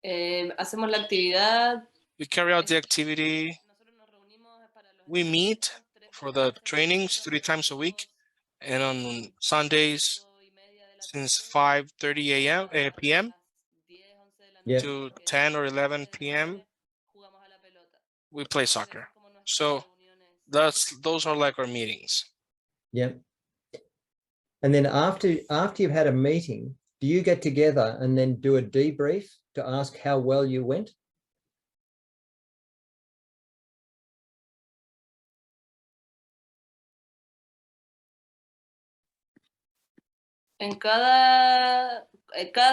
Hacemos la actividad. We carry out the activity. We meet for the trainings 3 times a week, and on Sundays since 5:30 p.m. to 10 or 11 p.m. we play soccer. So those are like our meetings. Yeah. And then after you've had a meeting, do you get together and then do a debrief to ask how well you went? Cada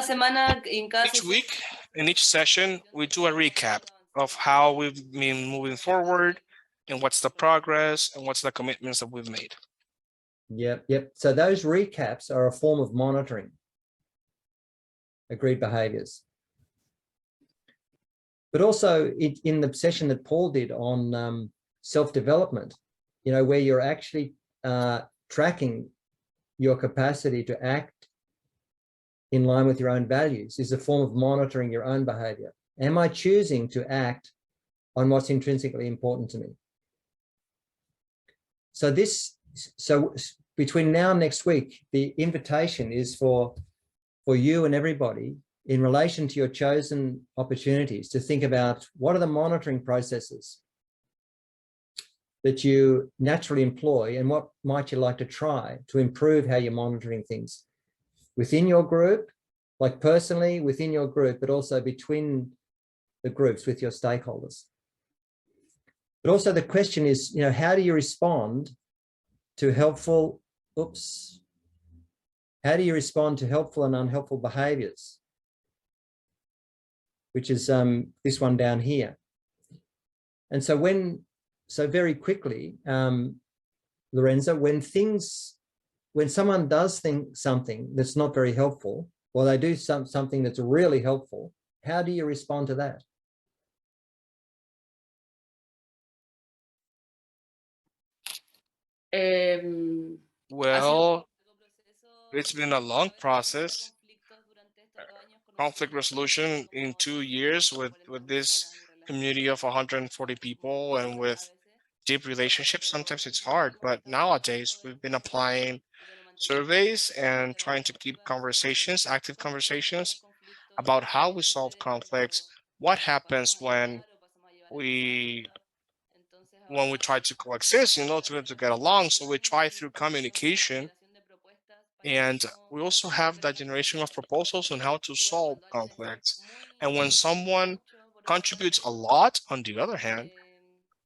semana, each week, in each session, we do a recap of how we've been moving forward and what's the progress and what's the commitments that we've made. Yep. So those recaps are a form of monitoring agreed behaviors. But also in the session that Paul did on self-development, you know, where you're actually tracking your capacity to act in line with your own values is a form of monitoring your own behavior. Am I choosing to act on what's intrinsically important to me? So between now and next week, the invitation is for you and everybody in relation to your chosen opportunities to think about what are the monitoring processes that you naturally employ and what might you like to try to improve how you're monitoring things within your group, like personally within your group, but also between the groups with your stakeholders. But also the question is, you know, how do you respond to helpful, how do you respond to helpful and unhelpful behaviors? Which is this one down here. And so very quickly, Lorenzo, when someone does something that's not very helpful, or they do something that's really helpful, how do you respond to that? Well, it's been a long process. Conflict resolution in 2 years with this community of 140 people and with deep relationships. Sometimes it's hard, but nowadays we've been applying surveys and trying to keep conversations, active conversations about how we solve conflicts, what happens when we try to coexist, you know, to get along. So we try through communication. And we also have that generation of proposals on how to solve conflicts. And when someone contributes a lot, on the other hand,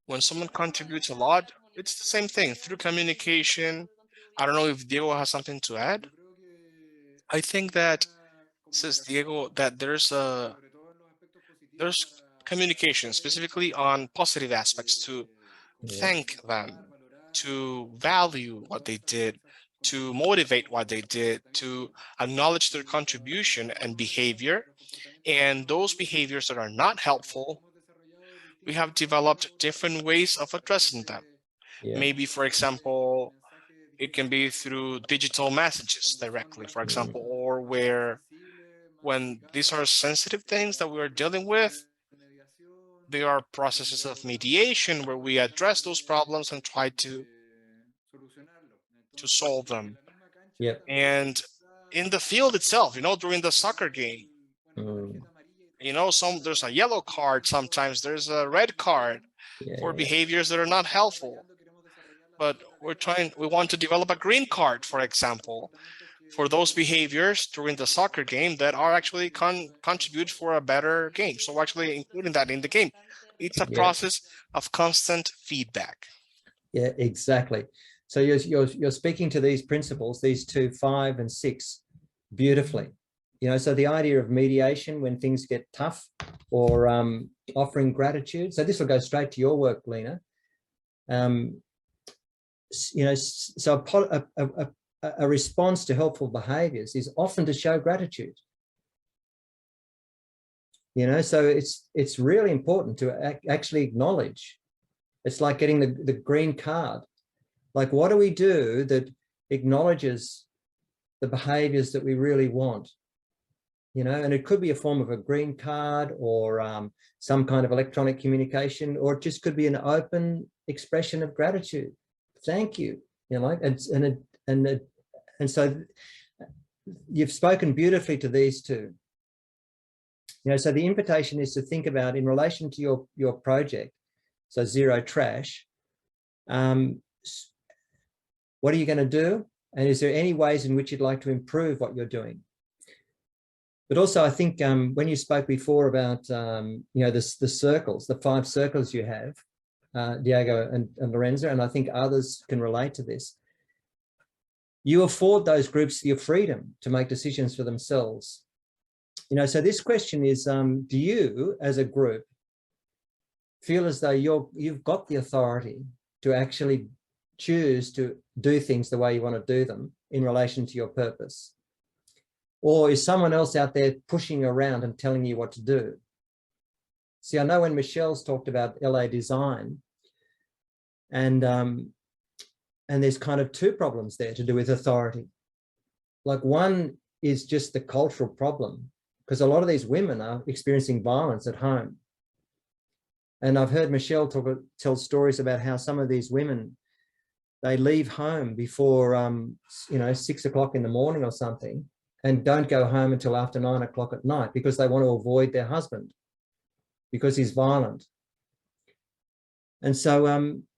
when someone contributes a lot, it's the same thing through communication. I don't know if Diego has something to add. I think that, says Diego, that there's communication specifically on positive aspects to thank them, to value what they did, to motivate what they did, to acknowledge their contribution and behavior. And those behaviors that are not helpful, we have developed different ways of addressing them. Maybe, for example, It can be through digital messages directly, for example, or where when these are sensitive things that we are dealing with, there are processes of mediation where we address those problems and try to solve them. Yep. And in the field itself, during the soccer game, there's a yellow card, sometimes there's a red card for behaviors that are not helpful. But we want to develop a green card, for example, for those behaviors during the soccer game that are actually contribute for a better game. So actually including that in the game. It's a process of constant feedback. Yeah, exactly. So you're speaking to these principles, these 2, 5, and 6, beautifully. So the idea of mediation when things get tough, or offering gratitude. So this will go straight to your work, Lena. So a response to helpful behaviors is often to show gratitude. So it's really important to actually acknowledge. It's like getting the green card. Like, what do we do that acknowledges the behaviors that we really want? And it could be a form of a green card, or some kind of electronic communication, or it just could be an open expression of gratitude. Thank you. And so you've spoken beautifully to these two. So the invitation is to think about, in relation to your project, so zero trash, what are you going to do? And is there any ways in which you'd like to improve what you're doing? But also, I think when you spoke before about, the circles, the 5 circles you have, Diego and Lorenzo, and I think others can relate to this. You afford those groups your freedom to make decisions for themselves. So this question is, do you as a group feel as though you've got the authority to actually choose to do things the way you want to do them in relation to your purpose? Or is someone else out there pushing around and telling you what to do? See, I know when Michelle's talked about LA design, and there's kind of 2 problems there to do with authority. Like, one is just the cultural problem, because a lot of these women are experiencing violence at home. And I've heard Michelle tell stories about how some of these women, they leave home before 6 o'clock in the morning or something, and don't go home until after 9 o'clock at night, because they want to avoid their husband because he's violent. And so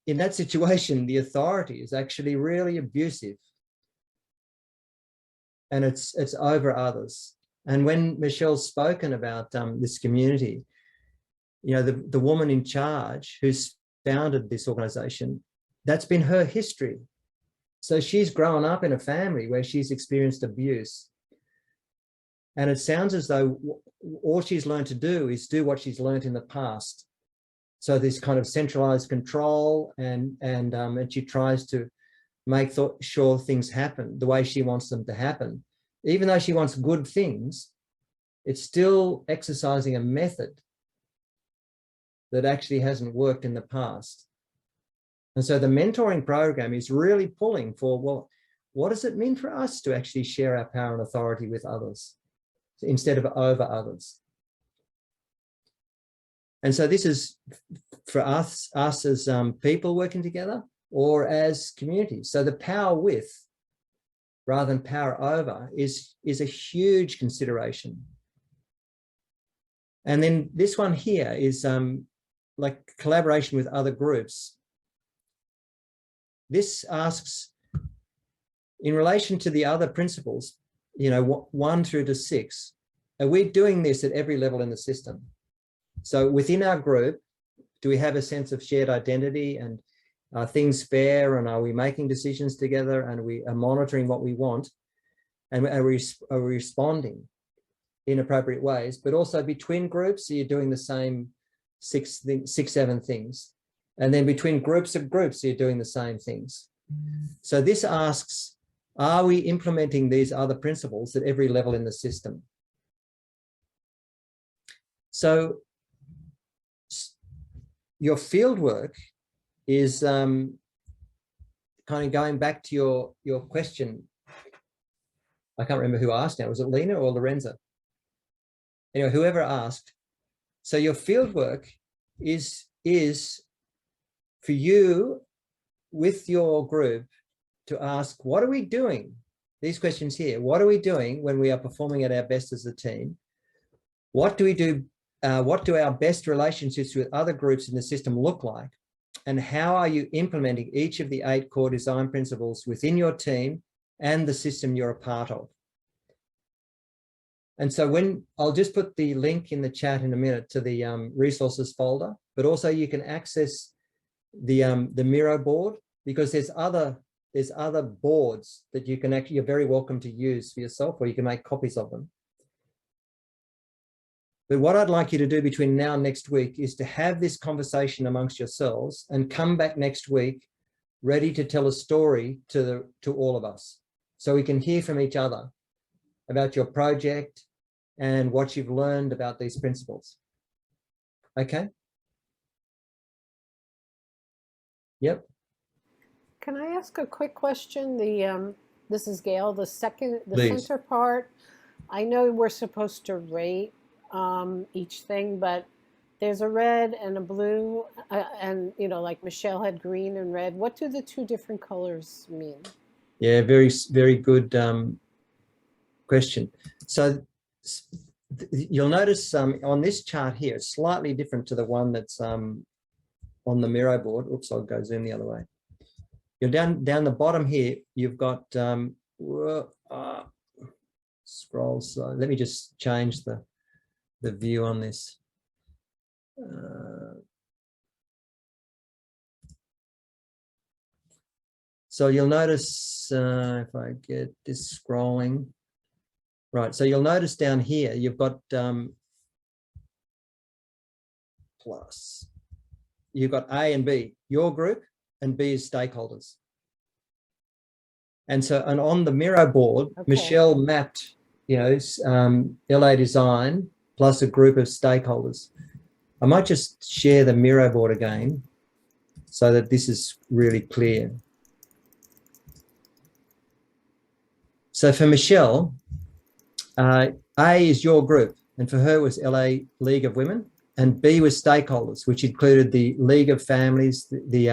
in that situation, the authority is actually really abusive, and it's over others. And when Michelle's spoken about this community, the woman in charge who's founded this organization, that's been her history. So she's grown up in a family where she's experienced abuse. And it sounds as though all she's learned to do is do what she's learned in the past. So this kind of centralized control, and she tries to make sure things happen the way she wants them to happen. Even though she wants good things, it's still exercising a method that actually hasn't worked in the past. And so the mentoring program is really pulling for, well, what does it mean for us to actually share our power and authority with others instead of over others? And so this is for us as people working together, or as communities. So the power with rather than power over is a huge consideration. And then this one here is like collaboration with other groups. This asks, in relation to the other principles, 1 through to 6, are we doing this at every level in the system? So within our group, do we have a sense of shared identity, and are things fair, and are we making decisions together, and we are monitoring what we want, and are we responding in appropriate ways? But also between groups, so you're doing the same 6, 7 things. And then between groups of groups, you're doing the same things. So this asks, are we implementing these other principles at every level in the system? So your field work is kind of going back to your question, I can't remember who asked now. Was it Lena or Lorenza? Anyway, whoever asked. So your field work is for you with your group to ask, what are we doing? These questions here. What are we doing when we are performing at our best as a team? What do we do? What do our best relationships with other groups in the system look like? And how are you implementing each of the 8 core design principles within your team and the system you're a part of? And so I'll just put the link in the chat in a minute to the resources folder, but also you can access the Miro board, because there's other boards that you can actually, you're very welcome to use for yourself, or you can make copies of them. But what I'd like you to do between now and next week is to have this conversation amongst yourselves and come back next week ready to tell a story to all of us, so we can hear from each other about your project and what you've learned about these principles. Okay? Yep. Can I ask a quick question? This is Gail. The Please. center part, I know we're supposed to rate each thing, but there's a red and a blue, and like Michelle had green and red. What do the 2 different colors mean? Yeah, very, very good question. So you'll notice on this chart here, it's slightly different to the one that's on the Miro board. Oops, I'll go zoom the other way. You're down the bottom here, you've got scroll. So let me just change the view on this. So you'll notice, if I get this scrolling, right, so you'll notice down here, you've got plus. You've got A and B, your group, and B is stakeholders. And so, and on the Miro board, Okay. Michelle mapped, LA design plus a group of stakeholders. I might just share the Miro board again so that this is really clear. So for Michelle, A is your group, and for her was LA League of Women, and B was stakeholders, which included the League of Families, the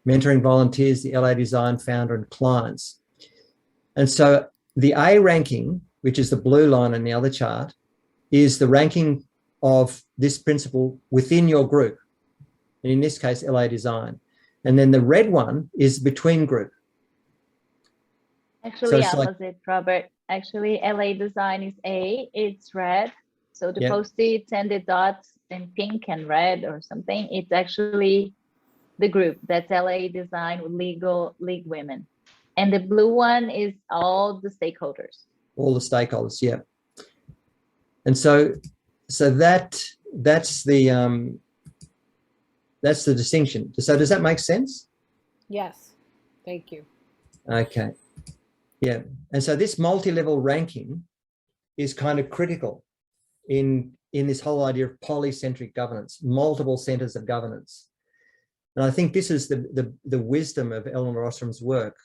mentoring volunteers, the LA Design founder, and clients. And so the A ranking, which is the blue line in the other chart, is the ranking of this principle within your group, and in this case, LA Design. And then the red one is between group. Actually, So it's opposite, Robert. Actually, LA Design is A, it's red. So the Yep. Post-its and the dots in pink and red or something, it's actually the group. That's LA Design with League Women. And the blue one is all the stakeholders. All the stakeholders, yeah. And so that's the distinction. So does that make sense? Yes, thank you. Okay. Yeah. And so this multi-level ranking is kind of critical in this whole idea of polycentric governance, multiple centers of governance. And I think this is the wisdom of Eleanor Ostrom's work,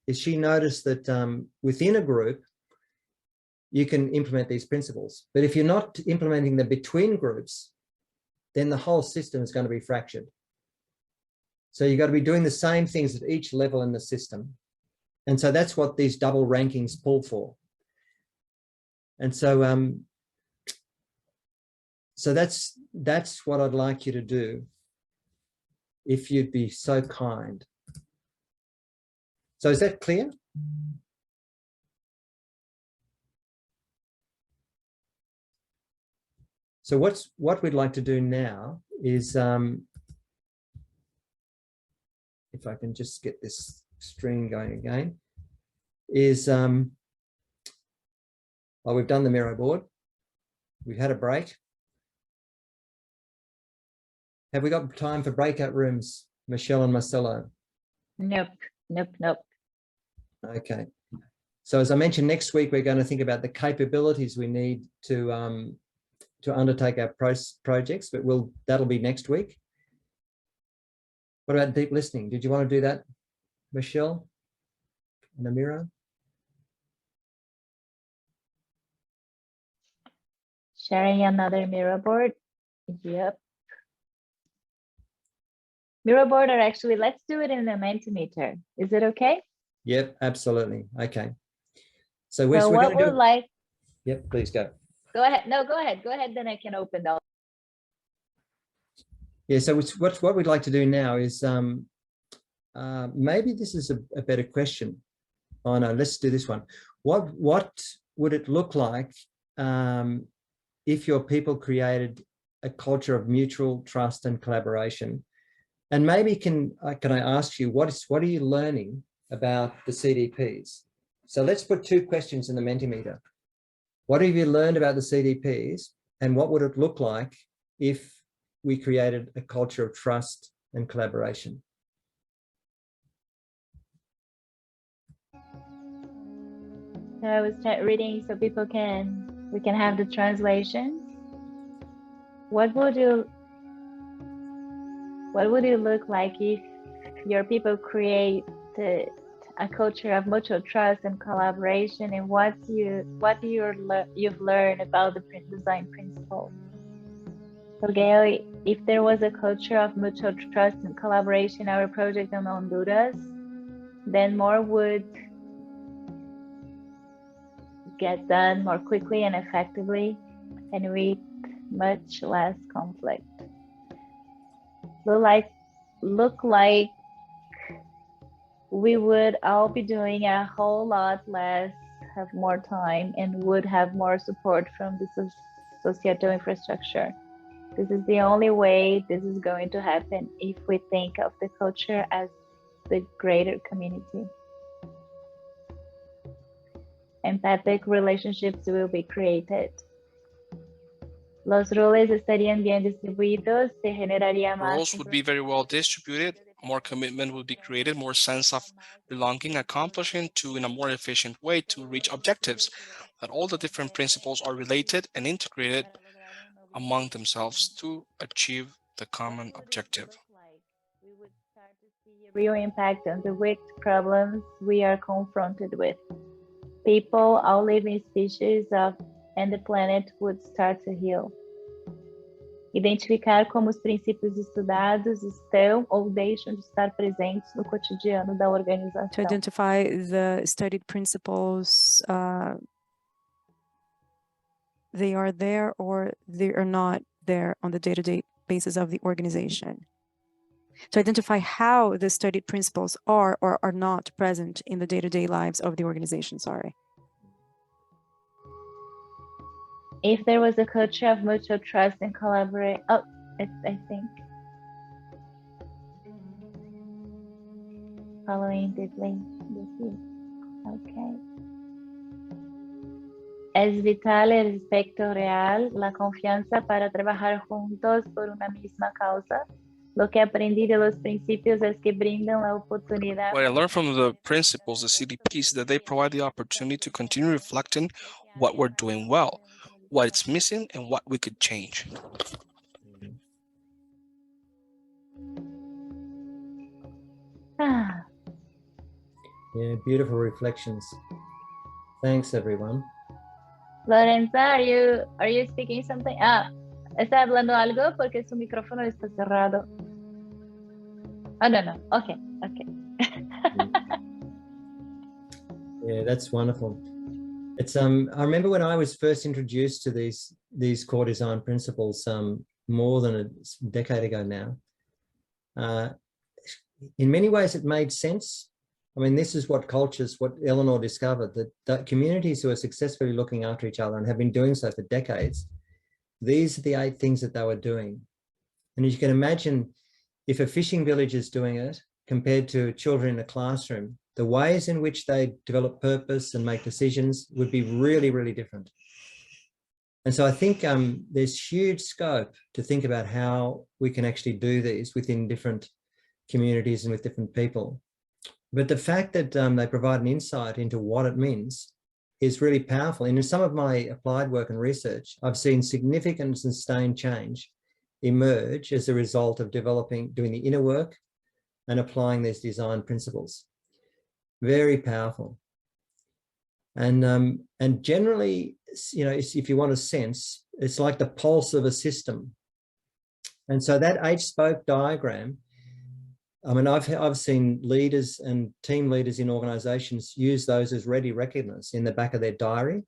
is she noticed that within a group, you can implement these principles. But if you're not implementing them between groups, then the whole system is going to be fractured. So you've got to be doing the same things at each level in the system. And so that's what these double rankings pull for. And so, so that's what I'd like you to do, if you'd be so kind. So is that clear? So what we'd like to do now is, if I can just get this stream going again, is, well, we've done the Miro board. We've had a break. Have we got time for breakout rooms, Michelle and Marcelo? Nope. Okay. So as I mentioned, next week, we're going to think about the capabilities we need to undertake our projects, but that'll be next week. What about deep listening? Did you want to do that, Michelle, Namira? Sharing another mirror board. Yep. Mirror board, or actually, let's do it in the Mentimeter. Is it okay? Yep, absolutely. Okay. So So we're what going to would do. like, Yep, please go. go ahead. No, go ahead. Go ahead, then I can open the. Yeah, so what we'd like to do now is maybe this is a better question. Oh no, let's do this one. What would it look like if your people created a culture of mutual trust and collaboration? And maybe can I ask you, what are you learning about the CDPs? So let's put two questions in the Mentimeter. What have you learned about the CDPs, and what would it look like if we created a culture of trust and collaboration? So I was reading so we can have the translations. What would it look like if your people create a culture of mutual trust and collaboration, and what you've learned about the design principles? So Gail, if there was a culture of mutual trust and collaboration in our project in Honduras, then more would get done more quickly and effectively, and with much less conflict. Look like we would all be doing a whole lot less, have more time, and would have more support from the societal infrastructure. This is the only way this is going to happen if we think of the culture as the greater community. Empathic relationships will be created. Los roles estarían bien distribuidos, se generaría más. Roles would be very well distributed, more commitment would be created, more sense of belonging, accomplishing in a more efficient way to reach objectives, that all the different principles are related and integrated among themselves to achieve the common objective. We would start to see a real impact on the wicked problems we are confronted with. People, all living species and the planet would start to heal. Identificar como os princípios estudados estão ou deixam de estar presentes no cotidiano da organização. To identify the studied principles, they are there or they are not there on the day-to-day basis of the organization. To identify how the studied principles are or are not present in the day-to-day lives of the organization, sorry. If there was a culture of mutual trust and collaboration, I think. Following deeply. Okay. Es vital el respeto real, la confianza para trabajar juntos por una misma causa. Lo que aprendí de los principios es que brindan la oportunidad. What I learned from the principles, the CDPs, that they provide the opportunity to continue reflecting what we're doing well, what it's missing, and what we could change. Yeah, beautiful reflections. Thanks, everyone. Lorenza, are you speaking something? ¿Está hablando algo? Porque su micrófono está cerrado. Oh, no. Okay. Yeah, that's wonderful. It's I remember when I was first introduced to these core design principles more than a decade ago now. In many ways, it made sense. I mean, this is what Eleanor discovered, that communities who are successfully looking after each other and have been doing so for decades, these are the 8 things that they were doing. And as you can imagine, if a fishing village is doing it compared to children in a classroom, the ways in which they develop purpose and make decisions would be really, really different. And so I think there's huge scope to think about how we can actually do these within different communities and with different people. But the fact that they provide an insight into what it means is really powerful. And in some of my applied work and research, I've seen significant and sustained change emerge as a result of doing the inner work and applying these design principles. very powerful. And generally, you know, if you want a sense, it's like the pulse of a system. And so that H-spoke diagram, I mean, I've seen leaders and team leaders in organizations use those as ready reckoners in the back of their diary.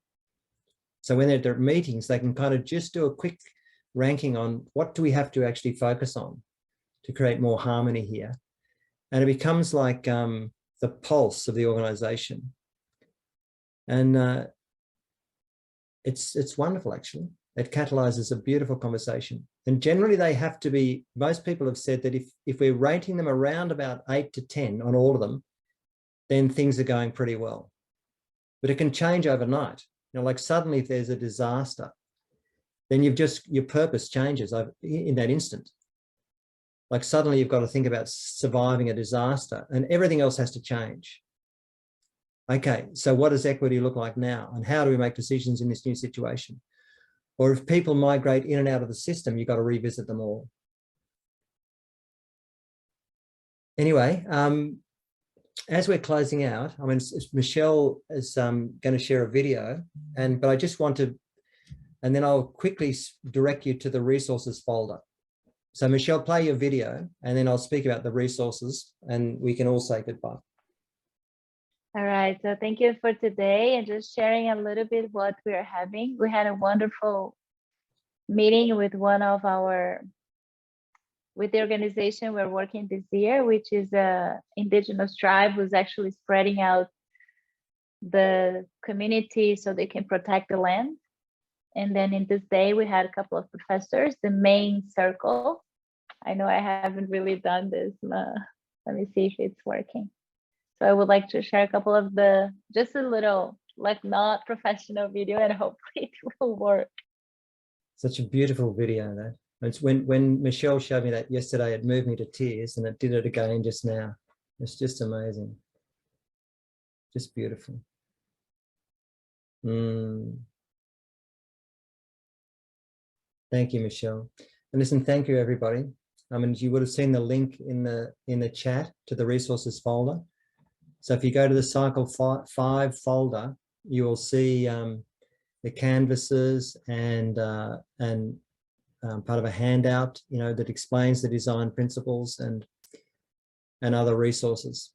So when they're at meetings, they can kind of just do a quick ranking on what do we have to actually focus on to create more harmony here. And it becomes like the pulse of the organization. And it's wonderful, actually. It catalyzes a beautiful conversation. And generally they have to be, most people have said that if we're rating them around about 8 to 10 on all of them, then things are going pretty well. But it can change overnight. You know, like suddenly if there's a disaster, then your purpose changes in that instant. Like suddenly you've got to think about surviving a disaster and everything else has to change. Okay, so what does equity look like now? And how do we make decisions in this new situation? Or if people migrate in and out of the system, you've got to revisit them all. Anyway, as we're closing out, I mean, Michelle is going to share a video, but I just want to, and then I'll quickly direct you to the resources folder. So Michelle, play your video, and then I'll speak about the resources, and we can all say goodbye. All right, so thank you for today and just sharing a little bit what we are having. We had a wonderful meeting with with the organization we're working this year, which is a indigenous tribe who's actually spreading out the community so they can protect the land. And then in this day, we had a couple of professors, the main circle. I know I haven't really done this. Let me see if it's working. So I would like to share a couple of just a little, like not professional video, and hopefully it will work. Such a beautiful video, though. It's when Michelle showed me that yesterday, it moved me to tears, and it did it again just now. It's just amazing. Just beautiful. Thank you, Michelle. And listen, thank you, everybody. I mean, you would have seen the link in the chat to the resources folder. So if you go to the Cycle 5 folder, you will see the canvases and part of a handout, you know, that explains the design principles and other resources,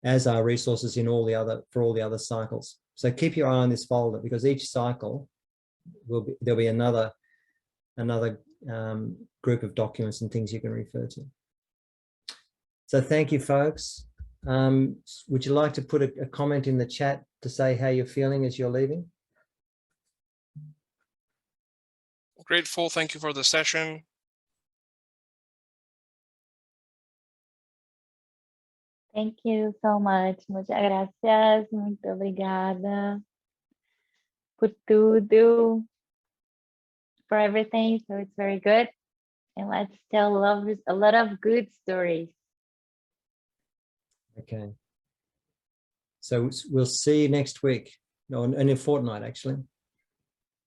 as are resources for all the other cycles. So keep your eye on this folder, because each cycle there'll be another group of documents and things you can refer to. So thank you, folks. Would you like to put a comment in the chat to say how you're feeling as you're leaving? Grateful. Thank you for the session. Thank you so much. Muchas gracias. Muito obrigada por tudo, for everything. So it's very good. And let's tell a lot of good stories. Okay. So we'll see you next week, in a fortnight, actually.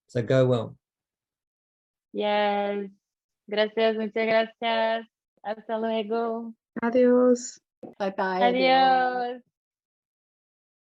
So go well. Yes. Gracias, muchas gracias. Hasta luego. Adiós. Bye-bye. Adiós.